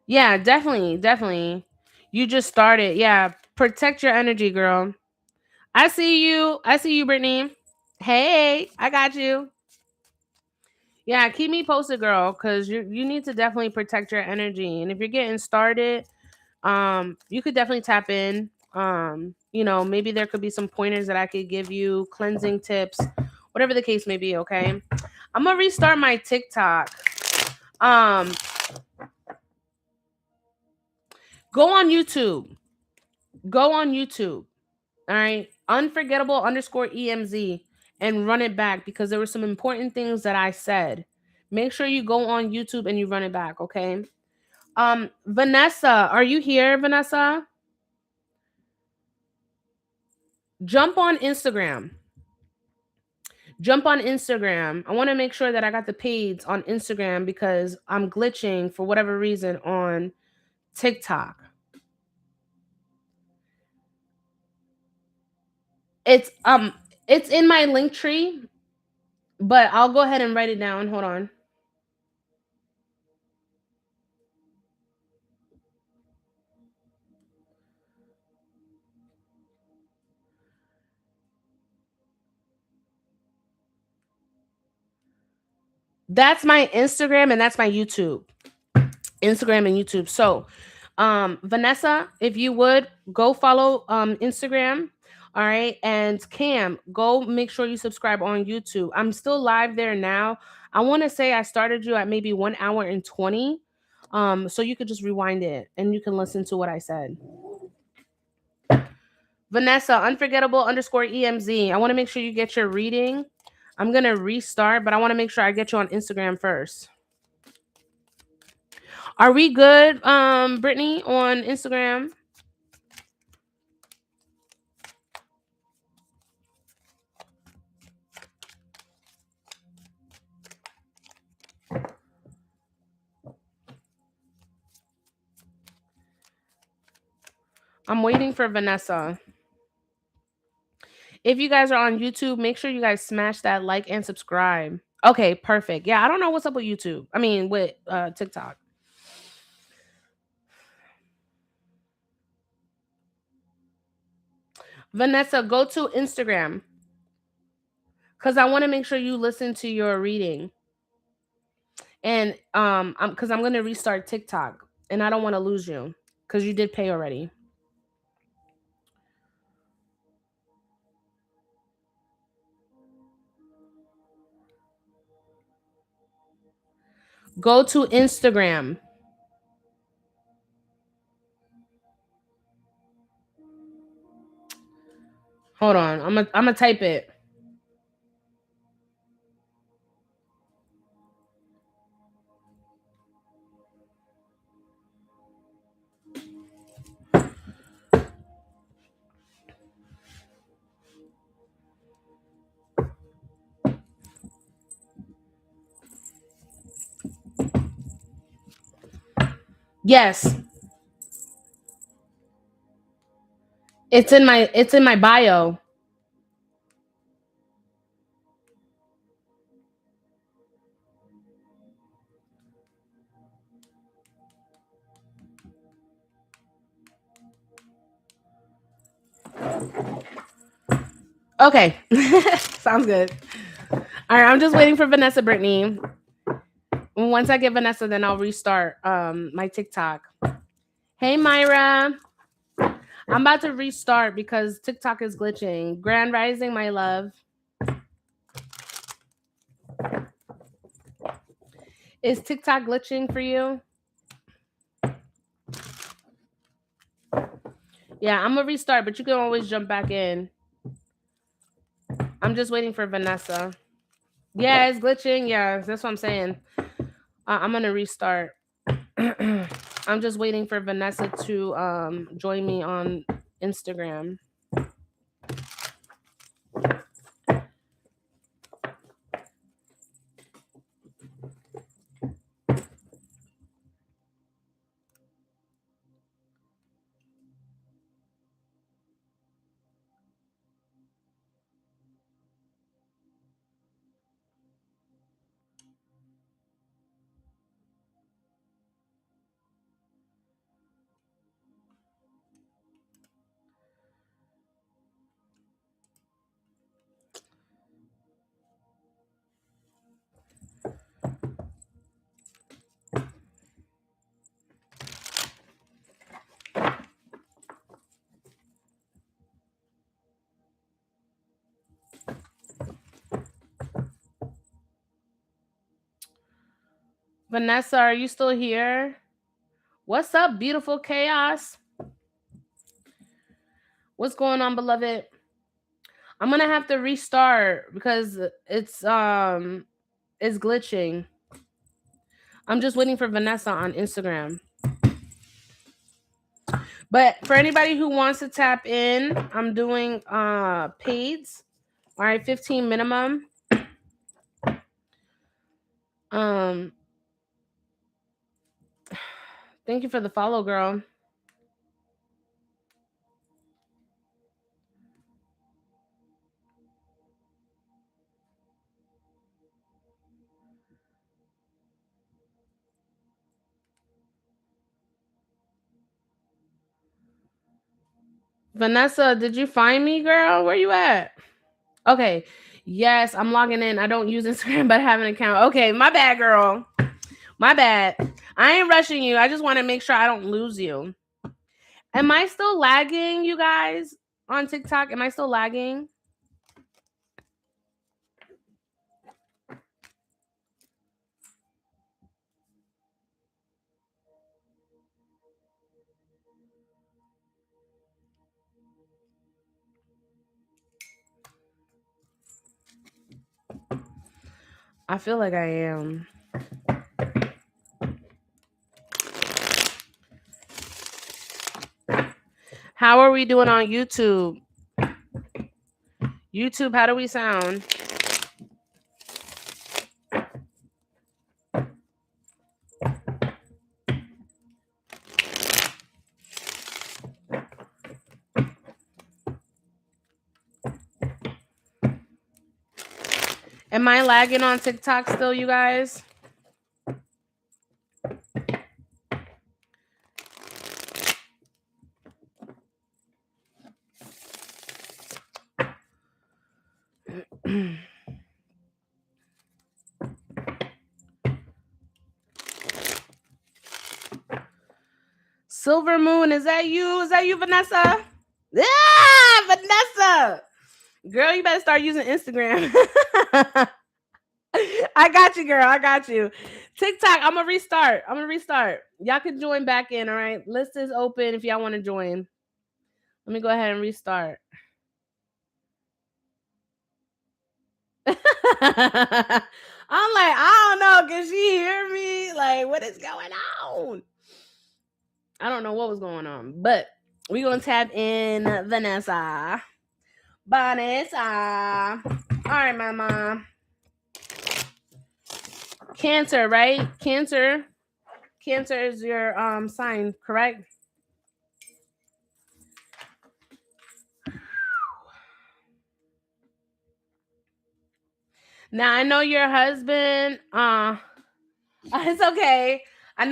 Speaker 1: Yeah, definitely, definitely. You just started. Yeah, protect your energy, girl. I see you. I see you, Brittany. Hey, I got you. Yeah, keep me posted, girl, because you need to definitely protect your energy. And if you're getting started, you could definitely tap in. Maybe there could be some pointers that I could give you, cleansing tips, whatever the case may be. Okay, I'm gonna restart my TikTok. Um, go on YouTube. Go on YouTube. All right. Unforgettable underscore EMZ and run it back because there were some important things that I said. Make sure you go on YouTube and you run it back. Okay. Vanessa, are you here, Vanessa? Jump on Instagram. Jump on Instagram. I want to make sure that I got the page on Instagram because I'm glitching for whatever reason on TikTok. It's in my Linktree, but I'll go ahead and write it down. Hold on. That's my Instagram and that's my YouTube. Instagram and YouTube. So, Vanessa, if you would go follow Instagram, all right, and Cam, go make sure you subscribe on YouTube. I'm still live there now. I want to say I started you at maybe 1 hour and 20. So you could just rewind it and you can listen to what I said. Vanessa, unforgettable underscore EMZ. I want to make sure you get your reading. I'm gonna restart, but I want to make sure I get you on Instagram first. Are we good, Brittany, on Instagram? I'm waiting for Vanessa. If you guys are on YouTube, make sure you guys smash that like and subscribe. Okay, perfect. Yeah, I don't know what's up with YouTube. I mean, with TikTok. Vanessa, go to Instagram because I want to make sure you listen to your reading. And because I'm gonna restart TikTok, and I don't want to lose you because you did pay already. Go to Instagram. Hold on, I'm gonna type it. Yes, it's in my bio. Okay, sounds good. All right, I'm just waiting for Vanessa Brittany. Once I get Vanessa, then I'll restart my TikTok. Hey Myra, I'm about to restart because TikTok is glitching. Grand Rising, my love. Is TikTok glitching for you? Yeah, I'm gonna restart, but you can always jump back in. I'm just waiting for Vanessa. Yeah, it's glitching. Yeah, that's what I'm saying. I'm gonna restart. I'm just waiting for Vanessa to join me on Instagram. Vanessa, are you still here? What's up, beautiful chaos? What's going on, beloved? I'm gonna have to restart because it's glitching. I'm just waiting for Vanessa on Instagram. But for anybody who wants to tap in, I'm doing paids. All right, 15 minimum. Um Thank you for the follow, girl. Vanessa, did you find me, girl? Where you at? Okay. Yes, I'm logging in. I don't use Instagram, but I have an account. Okay, my bad, girl. My bad. I ain't rushing you. I just want to make sure I don't lose you. Am I still lagging, you guys, on TikTok? Am I still lagging? I feel like I am. How are we doing on YouTube? YouTube, how do we sound? Am I lagging on TikTok still, you guys? Silver Moon, is that you? Is that you, Vanessa? Yeah, Vanessa. Girl, you better start using Instagram. I got you, girl. I got you. TikTok, I'm gonna restart. Y'all can join back in, all right? List is open if y'all want to join. Let me go ahead and restart. I'm like, I don't know. Can she hear me? Like, what is going on? I don't know what was going on, but we're gonna tap in Vanessa. Vanessa. All right, mama. Cancer, right? Cancer. Cancer is your sign, correct? Now I know your husband. It's okay. I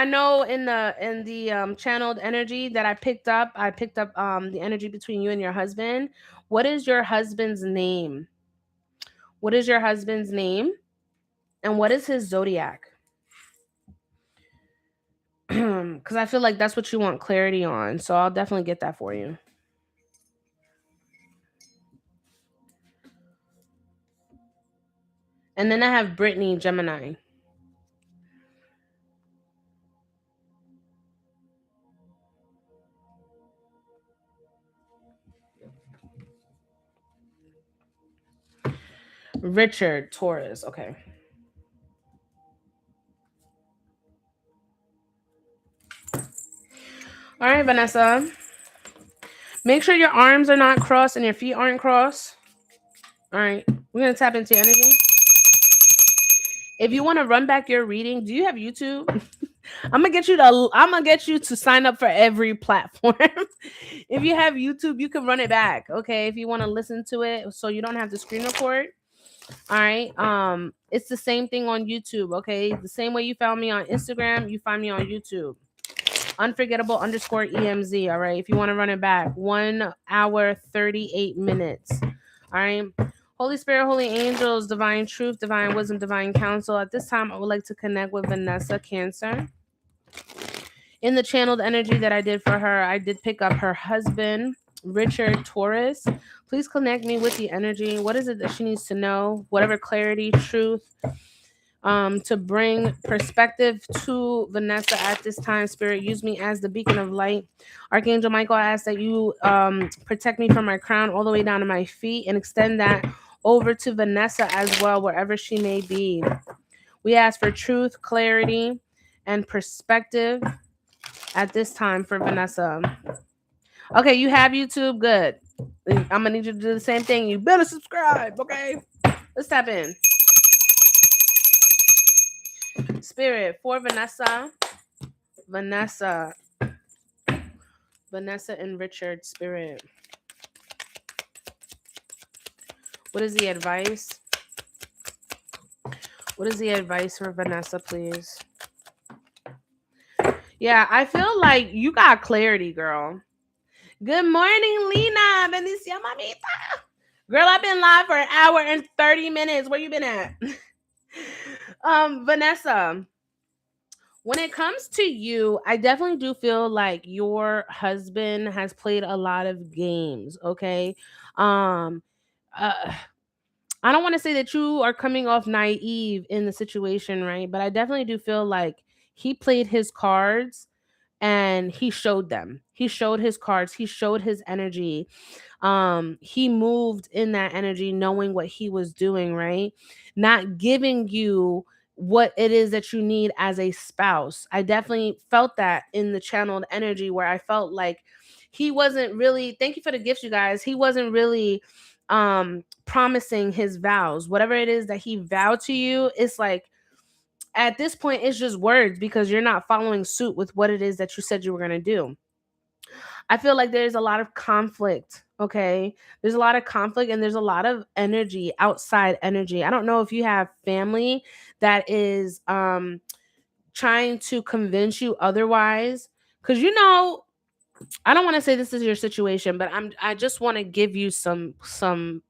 Speaker 1: know in the channeled energy that I picked up the energy between you and your husband. What is your husband's name? What is your husband's name? And what is his zodiac? Because I feel like that's what you want clarity on. So I'll definitely get that for you. And then I have Brittany, Gemini. Richard, Taurus. Okay. All right, Vanessa. Make sure your arms are not crossed and your feet aren't crossed. All right. We're going to tap into energy. If you want to run back your reading, do you have YouTube? I'm gonna get you to sign up for every platform. If you have YouTube, you can run it back. Okay. If you want to listen to it so you don't have to screen record. All right. It's the same thing on YouTube. Okay. The same way you found me on Instagram, you find me on YouTube. Unforgettable _ EMZ. All right. If you want to run it back, 1 hour, 38 minutes. All right. Holy Spirit, holy angels, divine truth, divine wisdom, divine counsel. At this time, I would like to connect with Vanessa, Cancer. In the channeled energy that I did for her, I did pick up her husband, Richard, Taurus. Please connect me with the energy. What is it that she needs to know? Whatever clarity, truth, to bring perspective to Vanessa at this time. Spirit, use me as the beacon of light. Archangel Michael, I ask that you protect me from my crown all the way down to my feet and extend that over to Vanessa as well, wherever she may be. We ask for truth, clarity, and perspective at this time for Vanessa. Okay, you have YouTube? Good. I'm gonna need you to do the same thing. You better subscribe, okay? Let's tap in. Spirit for Vanessa. Vanessa and Richard, Spirit. What is the advice? What is the advice for Vanessa, please? Yeah, I feel like you got clarity, girl. Good morning, Lena. Bendición, mamita. Girl, I've been live for 1 hour and 30 minutes. Where you been at? Vanessa, when it comes to you, I definitely do feel like your husband has played a lot of games, okay? I don't want to say that you are coming off naive in the situation, right? But I definitely do feel like he played his cards and he showed them. He showed his cards, he showed his energy. He moved in that energy knowing what he was doing, right? Not giving you what it is that you need as a spouse. I definitely felt that in the channeled energy where I felt like he wasn't really, thank you for the gifts, you guys. He wasn't really promising his vows. Whatever it is that he vowed to you, it's like at this point it's just words because you're not following suit with what it is that you said you were going to do. I feel like there's a lot of conflict Okay. There's a lot of conflict and there's a lot of energy, outside energy. I don't know if you have family that is trying to convince you otherwise. Cause I don't want to say this is your situation, but I just want to give you some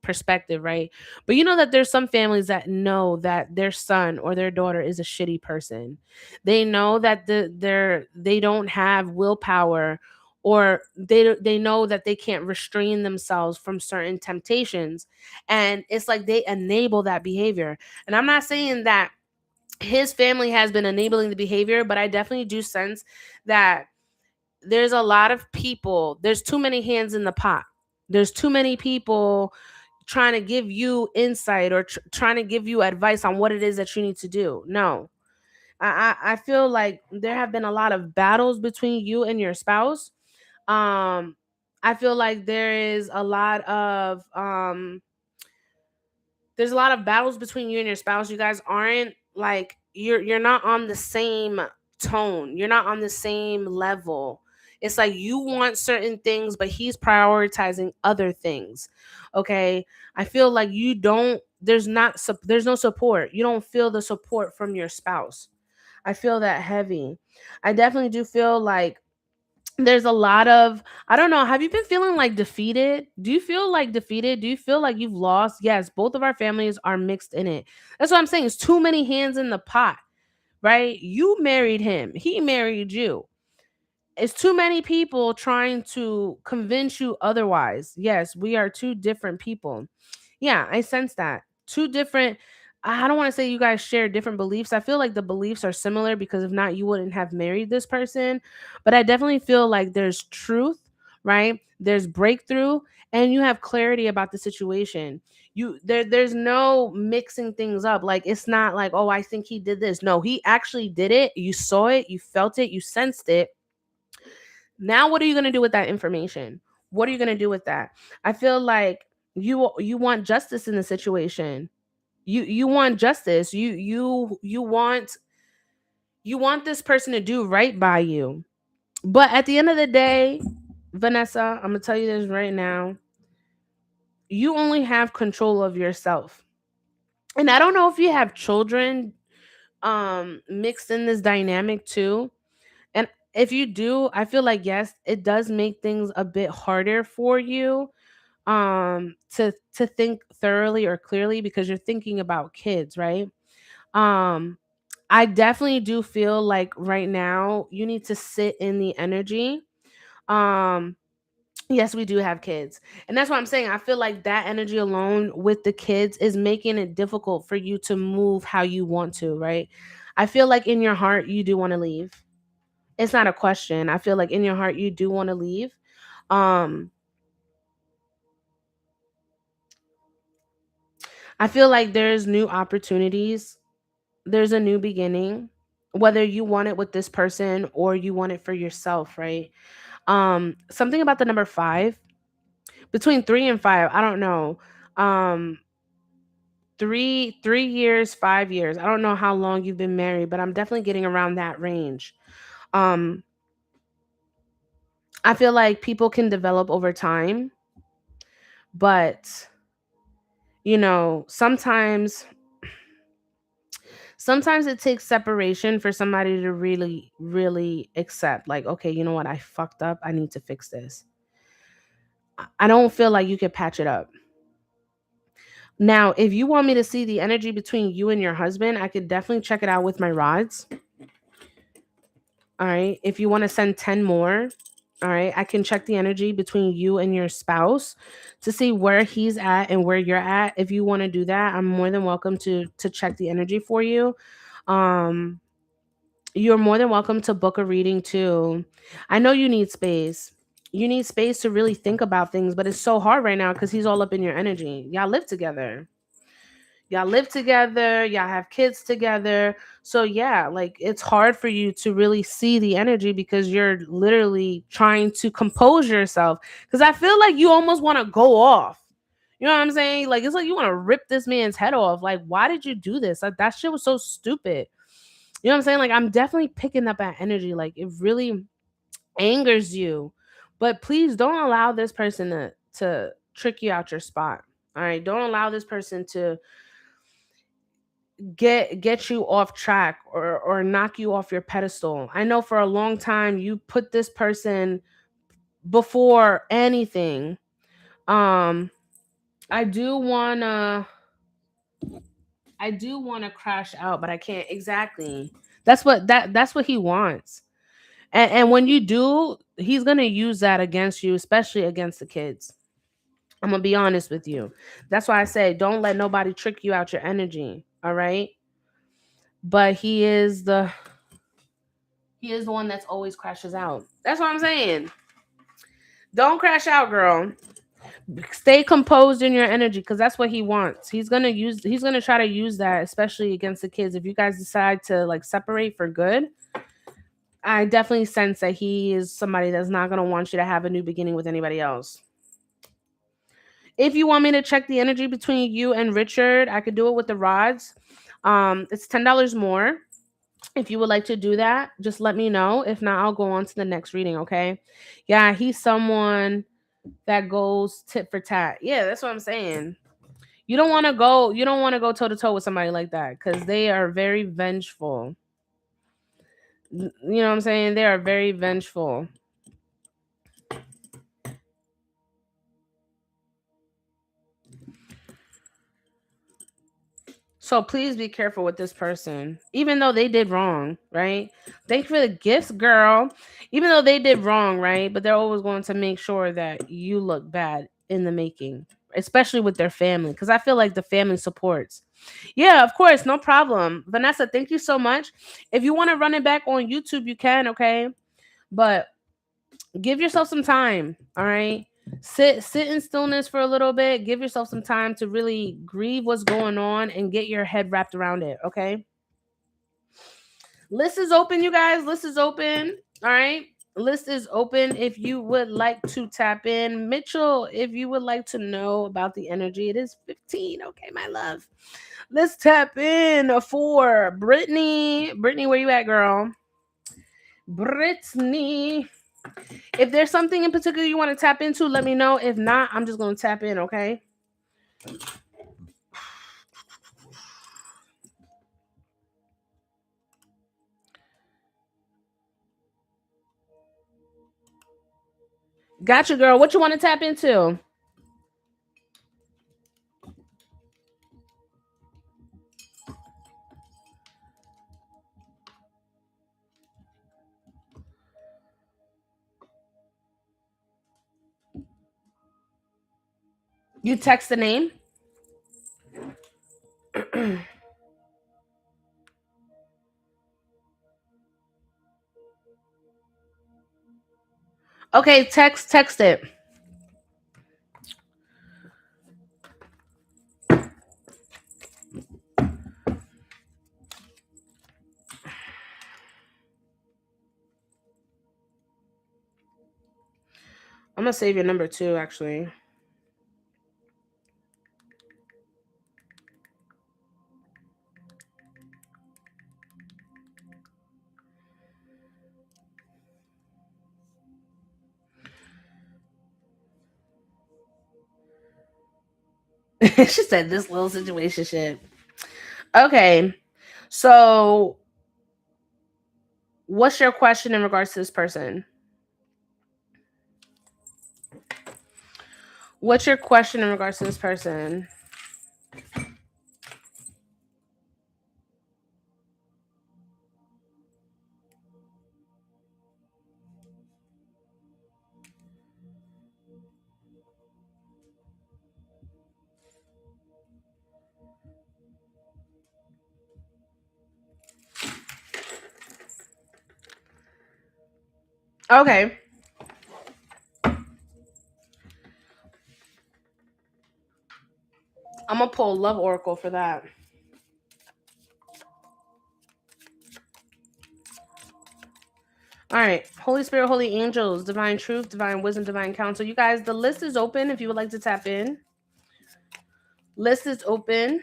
Speaker 1: perspective, right? But you know that there's some families that know that their son or their daughter is a shitty person. They know that they don't have willpower, or they know that they can't restrain themselves from certain temptations, and it's like they enable that behavior. And I'm not saying that his family has been enabling the behavior, but I definitely do sense that there's a lot of people, there's too many hands in the pot. There's too many people trying to give you insight or trying to give you advice on what it is that you need to do. No. I feel like there have been a lot of battles between you and your spouse. Um I feel like there's a lot of battles between you and your spouse. You guys aren't like you're not on the same tone. You're not on the same level. It's like you want certain things, but he's prioritizing other things. Okay? I feel like you don't there's no support. You don't feel the support from your spouse. I feel that heavy. I definitely do feel like there's a lot of, I don't know, have you been feeling like defeated? Do you feel like defeated? Do you feel like you've lost? Yes, both of our families are mixed in it. That's what I'm saying. It's too many hands in the pot, right? You married him, he married you. It's too many people trying to convince you otherwise. Yes, we are two different people. Yeah, I sense that. Two different, I don't want to say you guys share different beliefs. I feel like the beliefs are similar because if not, you wouldn't have married this person. But I definitely feel like there's truth, right? There's breakthrough, and you have clarity about the situation. There's no mixing things up. Like it's not like, oh, I think he did this. No, he actually did it. You saw it, you felt it, you sensed it. Now what are you going to do with that information? What are you going to do with that? I feel like you want justice in the situation. You want justice. You want this person to do right by you. But at the end of the day, Vanessa, I'm going to tell you this right now. You only have control of yourself. And I don't know if you have children mixed in this dynamic too. And if you do, I feel like yes, it does make things a bit harder for you to think thoroughly or clearly because you're thinking about kids, right? Um I definitely do feel like right now you need to sit in the energy. Um yes, we do have kids. And that's what I'm saying. I feel like that energy alone with the kids is making it difficult for you to move how you want to, right? I feel like in your heart you do want to leave. It's not a question. I feel like in your heart you do want to leave. Um I feel like there's new opportunities. There's a new beginning. Whether you want it with this person or you want it for yourself, right? Something about the number 5, between 3 and 5, I don't know. Um 3 years, 5 years. I don't know how long you've been married, but I'm definitely getting around that range. Um I feel like people can develop over time, but sometimes it takes separation for somebody to really really accept, like, okay, you know what, I fucked up, I need to fix this. I don't feel like you could patch it up. Now if you want me to see the energy between you and your husband, I could definitely check it out with my rods. All right, if you want to send 10 more, all right, I can check the energy between you and your spouse to see where he's at and where you're at. If you want to do that, I'm more than welcome to check the energy for you. um you're more than welcome to book a reading too. I know you need space. You need space to really think about things, but it's so hard right now because he's all up in your energy. Y'all live together. Y'all live together. Y'all have kids together. So yeah, like it's hard for you to really see the energy because you're literally trying to compose yourself. Because I feel like you almost want to go off. You know what I'm saying? Like it's like you want to rip this man's head off. Like, why did you do this? Like that shit was so stupid. You know what I'm saying? Like I'm definitely picking up that energy. Like it really angers you. But please don't allow this person to trick you out your spot. All right, don't allow this person to get you off track or knock you off your pedestal. I know for a long time you put this person before anything. Um I do want to crash out, but I can't. Exactly. That's what he wants. And when you do, he's going to use that against you, especially against the kids. I'm going to be honest with you. That's why I say don't let nobody trick you out your energy, all right? But he is the one that's always crashes out. That's what I'm saying. Don't crash out, girl. Stay composed in your energy because that's what he wants. He's gonna try to use that, especially against the kids. If you guys decide to like separate for good, I definitely sense that he is somebody that's not gonna want you to have a new beginning with anybody else. If you want me to check the energy between you and Richard, I could do it with the rods. It's $10 more. If you would like to do that, just let me know. If not, I'll go on to the next reading, okay? Yeah, he's someone that goes tit for tat. Yeah, that's what I'm saying. You don't want to go toe to toe with somebody like that because they are very vengeful. You know what I'm saying? They are very vengeful. So please be careful with this person, even though they did wrong, right? Thank you for the gifts, girl. Even though they did wrong, right? But they're always going to make sure that you look bad in the making, especially with their family, because I feel like the family supports. Yeah, of course, no problem. Vanessa, thank you so much. If you want to run it back on YouTube, you can, okay? But give yourself some time, all right? Sit in stillness for a little bit. Give yourself some time to really grieve what's going on and get your head wrapped around it, okay? List is open, you guys. List is open. All right. List is open if you would like to tap in. Mitchell, if you would like to know about the energy, it is 15. Okay, my love. Let's tap in for Brittany. Brittany, where you at, girl? Brittany. If there's something in particular you want to tap into, let me know. If not, I'm just going to tap in, okay? Gotcha, girl. What you want to tap into? You text the name? Okay, text it. I'm gonna save your number too, actually. She said this little situation shit. Okay. So what's your question in regards to this person? What's your question in regards to this person? Okay. I'm gonna pull Love Oracle for that. All right. Holy Spirit, Holy Angels, Divine Truth, Divine Wisdom, Divine Counsel. You guys, the list is open if you would like to tap in. List is open.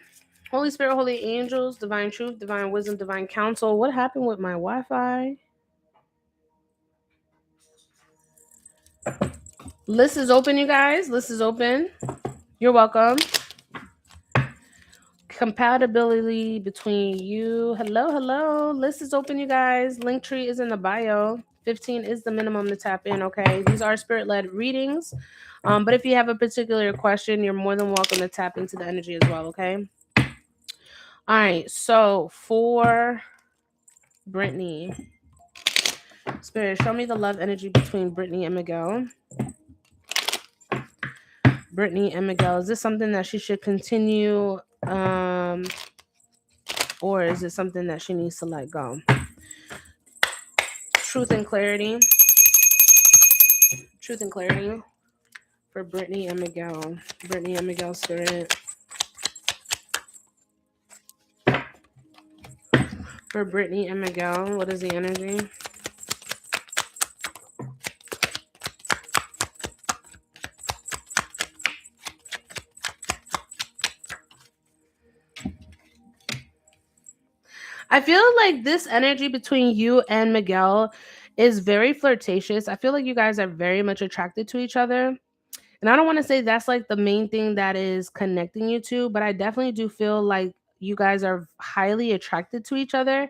Speaker 1: Holy Spirit, Holy Angels, Divine Truth, Divine Wisdom, Divine Counsel. What happened with my Wi-Fi? List is open, you guys. List is open. You're welcome. Compatibility between you. Hello, hello. List is open, you guys. Linktree is in the bio. 15 is the minimum to tap in, okay? These are spirit-led readings. But if you have a particular question, you're more than welcome to tap into the energy as well, okay? All right, so for Brittany, Spirit, show me the love energy between Brittany and Miguel. Brittany and Miguel, is this something that she should continue, or is it something that she needs to let go? Truth and clarity. Truth and clarity for Brittany and Miguel. Brittany and Miguel, Spirit. For Brittany and Miguel, what is the energy? I feel like this energy between you and Miguel is very flirtatious. I feel like you guys are very much attracted to each other. And I don't want to say that's like the main thing that is connecting you two, but I definitely do feel like you guys are highly attracted to each other.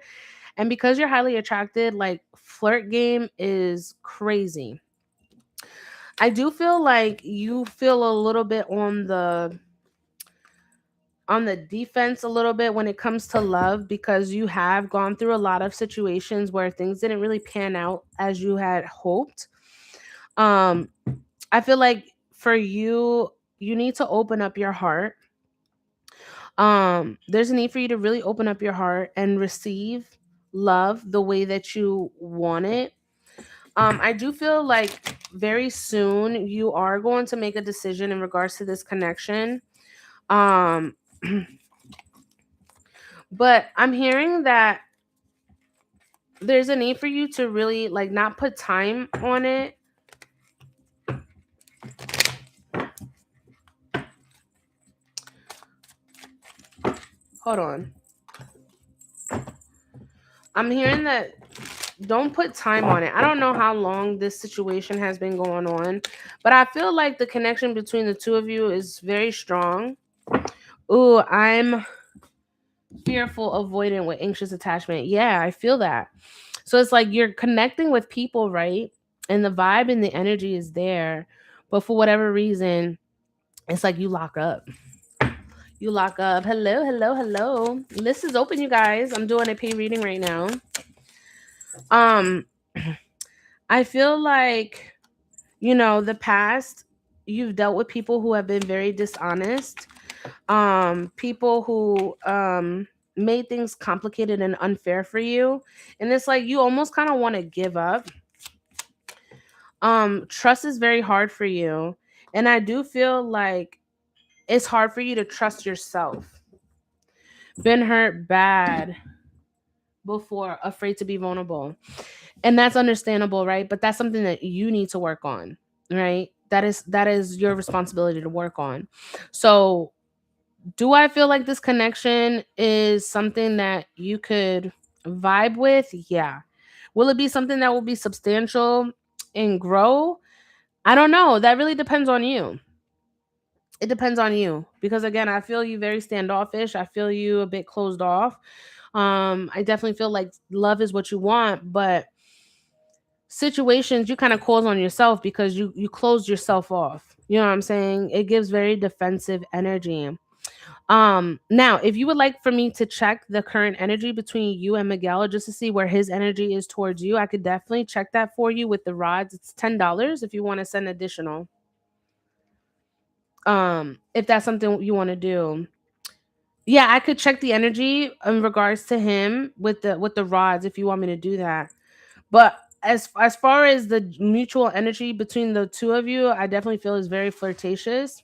Speaker 1: And because you're highly attracted, like flirt game is crazy. I do feel like you feel a little bit on the defense a little bit when it comes to love, because you have gone through a lot of situations where things didn't really pan out as you had hoped. um I feel like for you, you need to open up your heart. There's a need for you to really open up your heart and receive love the way that you want it. I do feel like very soon you are going to make a decision in regards to this connection. um but I'm hearing that there's a need for you to really like not put time on it. Hold on. I'm hearing that don't put time on it. I don't know how long this situation has been going on, but I feel like the connection between the two of you is very strong. Ooh, I'm fearful, avoidant with anxious attachment. Yeah, I feel that. So it's like you're connecting with people, right? And the vibe and the energy is there. But for whatever reason, it's like you lock up. You lock up. Hello, hello, hello. List is open, you guys. I'm doing a pay reading right now. Um, I feel like, the past, you've dealt with people who have been very dishonest. People who made things complicated and unfair for you. And it's like you almost kind of want to give up. Trust is very hard for you. And I do feel like it's hard for you to trust yourself. Been hurt bad before, afraid to be vulnerable. And that's understandable, right? But that's something that you need to work on, right? That is your responsibility to work on. So, do I feel like this connection is something that you could vibe with? Yeah. Will it be something that will be substantial and grow? I don't know. That really depends on you. It depends on you, because again, I feel you very standoffish. I feel you a bit closed off. I definitely feel like love is what you want, but situations you kind of cause on yourself because you closed yourself off. You know what I'm saying? It gives very defensive energy. Now, if you would like for me to check the current energy between you and Miguel just to see where his energy is towards you, I could definitely check that for you with the rods. It's $10 if you want to send additional. If that's something you want to do. Yeah, I could check the energy in regards to him with the rods if you want me to do that. But as far as the mutual energy between the two of you, I definitely feel is very flirtatious.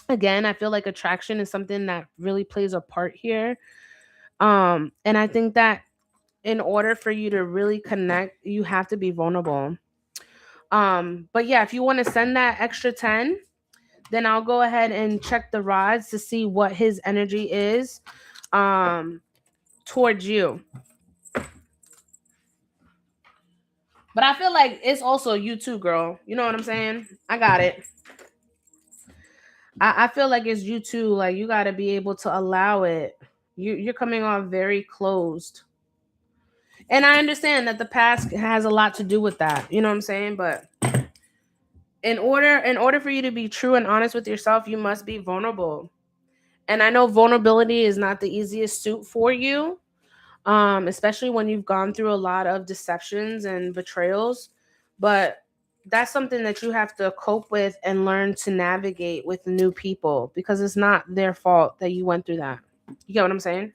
Speaker 1: Again, I feel like attraction is something that really plays a part here. And I think that in order for you to really connect, you have to be vulnerable. But yeah, if you want to send that extra 10, then I'll go ahead and check the rods to see what his energy is towards you. But I feel like it's also you too, girl. You know what I'm saying? I got it. I feel like it's you too. Like you got to be able to allow it. You're coming off very closed, and I understand that the past has a lot to do with that. You know what I'm saying? But in order for you to be true and honest with yourself, you must be vulnerable. And I know vulnerability is not the easiest suit for you, especially when you've gone through a lot of deceptions and betrayals. But that's something that you have to cope with and learn to navigate with new people because it's not their fault that you went through that. You get what I'm saying?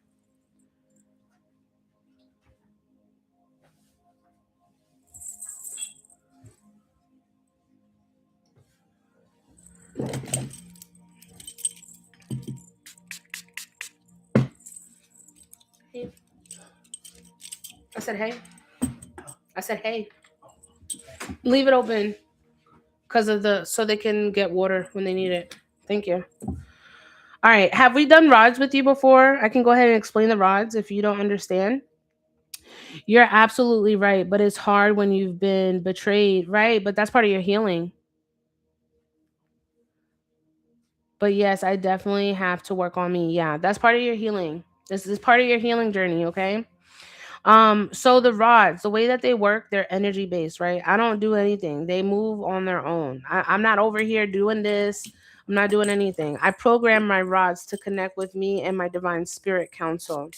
Speaker 1: Hey. I said, hey. I said, hey. Leave it open because of so they can get water when they need it. Thank you. All right. Have we done rods with you before? I can go ahead and explain the rods if you don't understand. You're absolutely right, but it's hard when you've been betrayed, right? But that's part of your healing. But yes, I definitely have to work on me. Yeah, that's part of your healing. This is part of your healing journey, okay? So the rods, the way that they work, they're energy based, right? I don't do anything. They move on their own. I'm not over here doing this. I'm not doing anything. I program my rods to connect with me and my divine spirit council.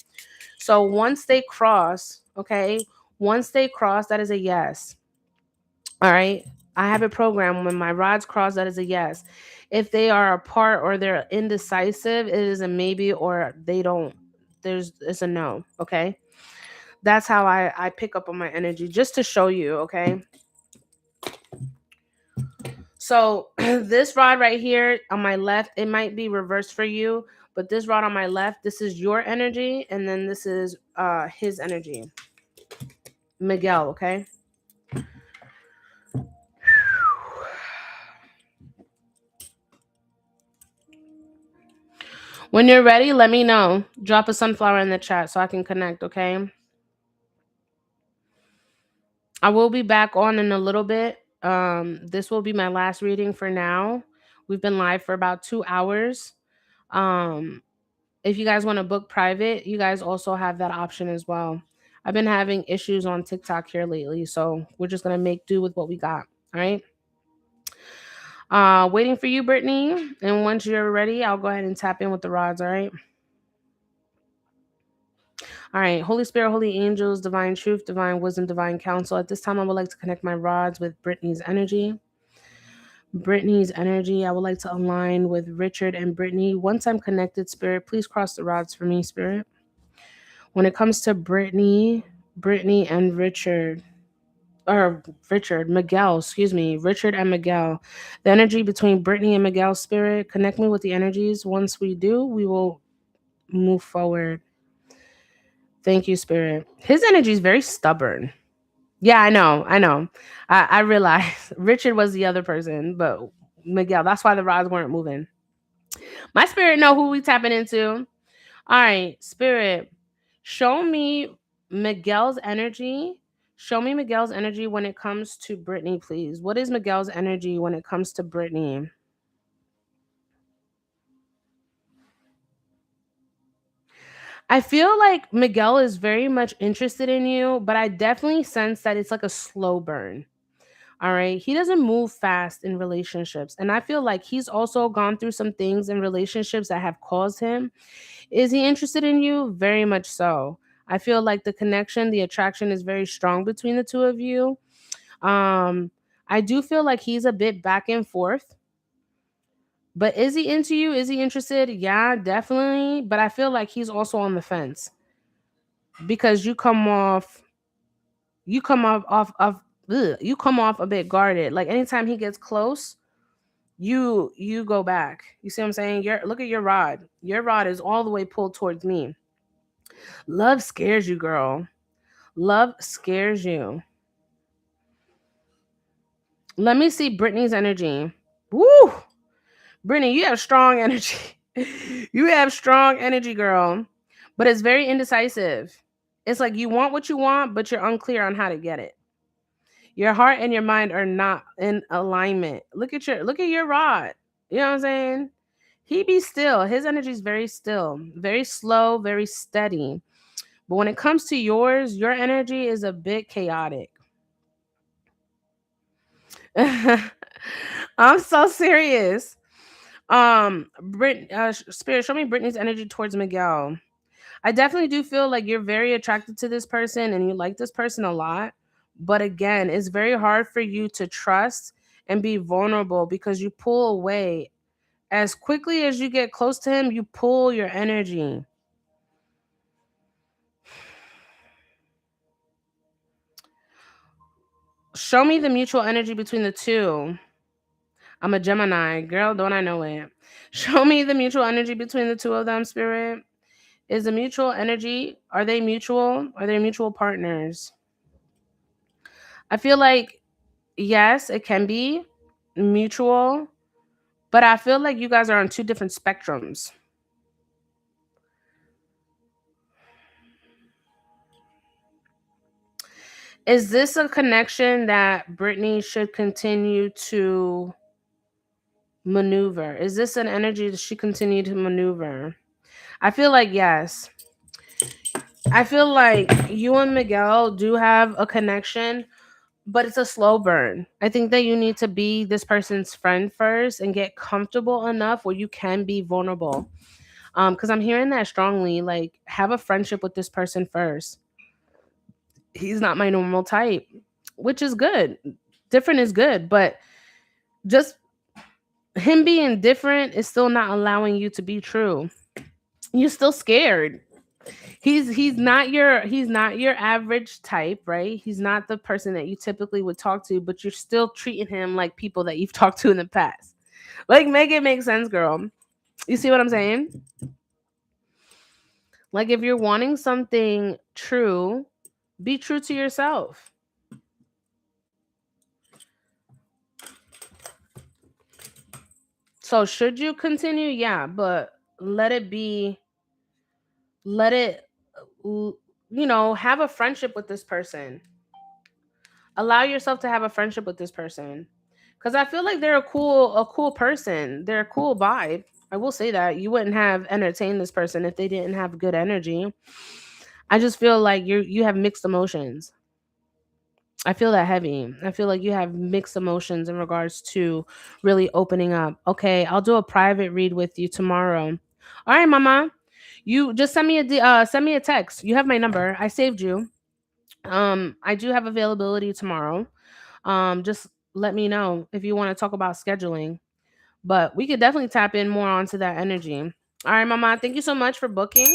Speaker 1: So once they cross, okay, once they cross, that is a yes. All right. I have a program when my rods cross, that is a yes. If they are apart or they're indecisive, it is a maybe or they don't, it's a no. Okay. That's how I pick up on my energy just to show you. Okay. So this rod right here on my left, it might be reversed for you, but this rod on my left, this is your energy. And then this is his energy. Miguel. Okay. When you're ready, let me know. Drop a sunflower in the chat so I can connect, okay? I will be back on in a little bit. This will be my last reading for now. We've been live for about 2 hours. Um, if you guys want to book private, you guys also have that option as well. I've been having issues on TikTok here lately, so we're just gonna make do with what we got. All right. Waiting for you, Brittany. And once you're ready, I'll go ahead and tap in with the rods. All right. All right, Holy Spirit, holy angels, divine truth, divine wisdom, divine counsel. At this time, I would like to connect my rods with Brittany's energy. Brittany's energy, I would like to align with Richard and Brittany. Once I'm connected, Spirit, please cross the rods for me, Spirit. When it comes to Brittany, Brittany and Richard, or Richard, Miguel, excuse me, Richard and Miguel. The energy between Brittany and Miguel, Spirit, connect me with the energies. Once we do, we will move forward. Thank you, Spirit. His energy is very stubborn. Yeah, I know. I know. I realized Richard was the other person, but Miguel, that's why the rods weren't moving. My spirit know who we tapping into. All right, spirit, show me Miguel's energy. Show me Miguel's energy when it comes to Brittany, please. What is Miguel's energy when it comes to Brittany? I feel like Miguel is very much interested in you, but I definitely sense that it's like a slow burn. All right. He doesn't move fast in relationships. And I feel like he's also gone through some things in relationships that have caused him. Is he interested in you? Very much so. I feel like the connection, the attraction is very strong between the two of you. Um, I do feel like he's a bit back and forth. But is he into you? Is he interested? Yeah, definitely. But I feel like he's also on the fence because you come you come off a bit guarded. Like anytime he gets close, you go back. You see what I'm saying? Look at your rod. Your rod is all the way pulled towards me. Love scares you, girl. Love scares you. Let me see Brittany's energy. Woo! Brittany, you have strong energy. You have strong energy, girl. But it's very indecisive. It's like you want what you want, but you're unclear on how to get it. Your heart and your mind are not in alignment. Look at your rod. You know what I'm saying? He be still. His energy is very still, very slow, very steady. But when it comes to yours, your energy is a bit chaotic. I'm so serious. Spirit, show me Brittany's energy towards Miguel. I definitely do feel like you're very attracted to this person and you like this person a lot. But again, it's very hard for you to trust and be vulnerable because you pull away. As quickly as you get close to him, you pull your energy. Show me the mutual energy between the two. I'm a Gemini. Girl, don't I know it? Show me the mutual energy between the two of them, Spirit. Is the mutual energy, are they mutual? Are they mutual partners? I feel like, yes, it can be mutual, but I feel like you guys are on two different spectrums. Is this a connection that Brittany should continue to maneuver? Is this an energy that she continue to maneuver? I feel like yes. I feel like you and Miguel do have a connection, but it's a slow burn. I think that you need to be this person's friend first and get comfortable enough where you can be vulnerable. Because I'm hearing that strongly. Like, have a friendship with this person first. He's not my normal type, which is good. Different is good, but just him being different is still not allowing you to be true. You're still scared. He's not your average type, right? He's not the person that you typically would talk to, but you're still treating him like people that you've talked to in the past. Like, make it make sense, girl. You see what I'm saying? Like, if you're wanting something true, be true to yourself. So should you continue? Yeah, but let it be, let it, have a friendship with this person. Allow yourself to have a friendship with this person. Cause I feel like they're a cool person. They're a cool vibe. I will say that. You wouldn't have entertained this person if they didn't have good energy. I just feel like you have mixed emotions. I feel that heavy. I feel like you have mixed emotions in regards to really opening up. Okay, I'll do a private read with you tomorrow. All right, mama. You just send me a text. You have my number. I saved you. I do have availability tomorrow. Just let me know if you want to talk about scheduling. But we could definitely tap in more onto that energy. All right, mama. Thank you so much for booking.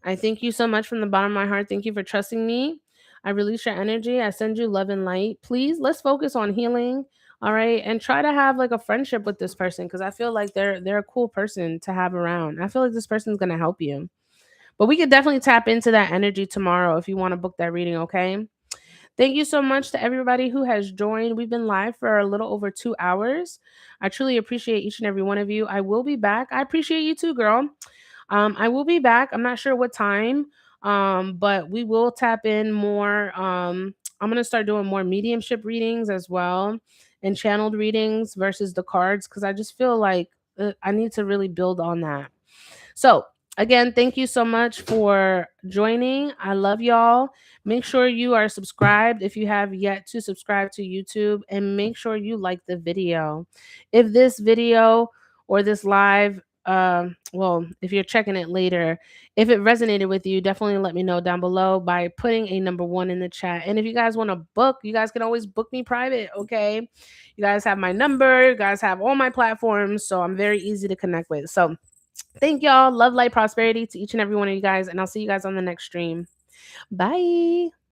Speaker 1: I thank you so much from the bottom of my heart. Thank you for trusting me. I release your energy. I send you love and light. Please, let's focus on healing. All right, and try to have like a friendship with this person because I feel like they're a cool person to have around. I feel like this person's gonna help you. But we could definitely tap into that energy tomorrow if you want to book that reading. Okay. Thank you so much to everybody who has joined. We've been live for a little over 2 hours. I truly appreciate each and every one of you. I will be back. I appreciate you too, girl. I will be back. I'm not sure what time, but we will tap in more. I'm gonna start doing more mediumship readings as well and channeled readings versus the cards because I just feel like I need to really build on that. So, again, thank you so much for joining. I love y'all. Make sure you are subscribed if you have yet to subscribe to YouTube, and make sure you like the video. If this video or this live, well, if you're checking it later, if it resonated with you, definitely let me know down below by putting a number one in the chat. And if you guys want to book, you guys can always book me private. Okay. You guys have my number, you guys have all my platforms. So I'm very easy to connect with. So, thank y'all. Love, light, prosperity to each and every one of you guys. And I'll see you guys on the next stream. Bye.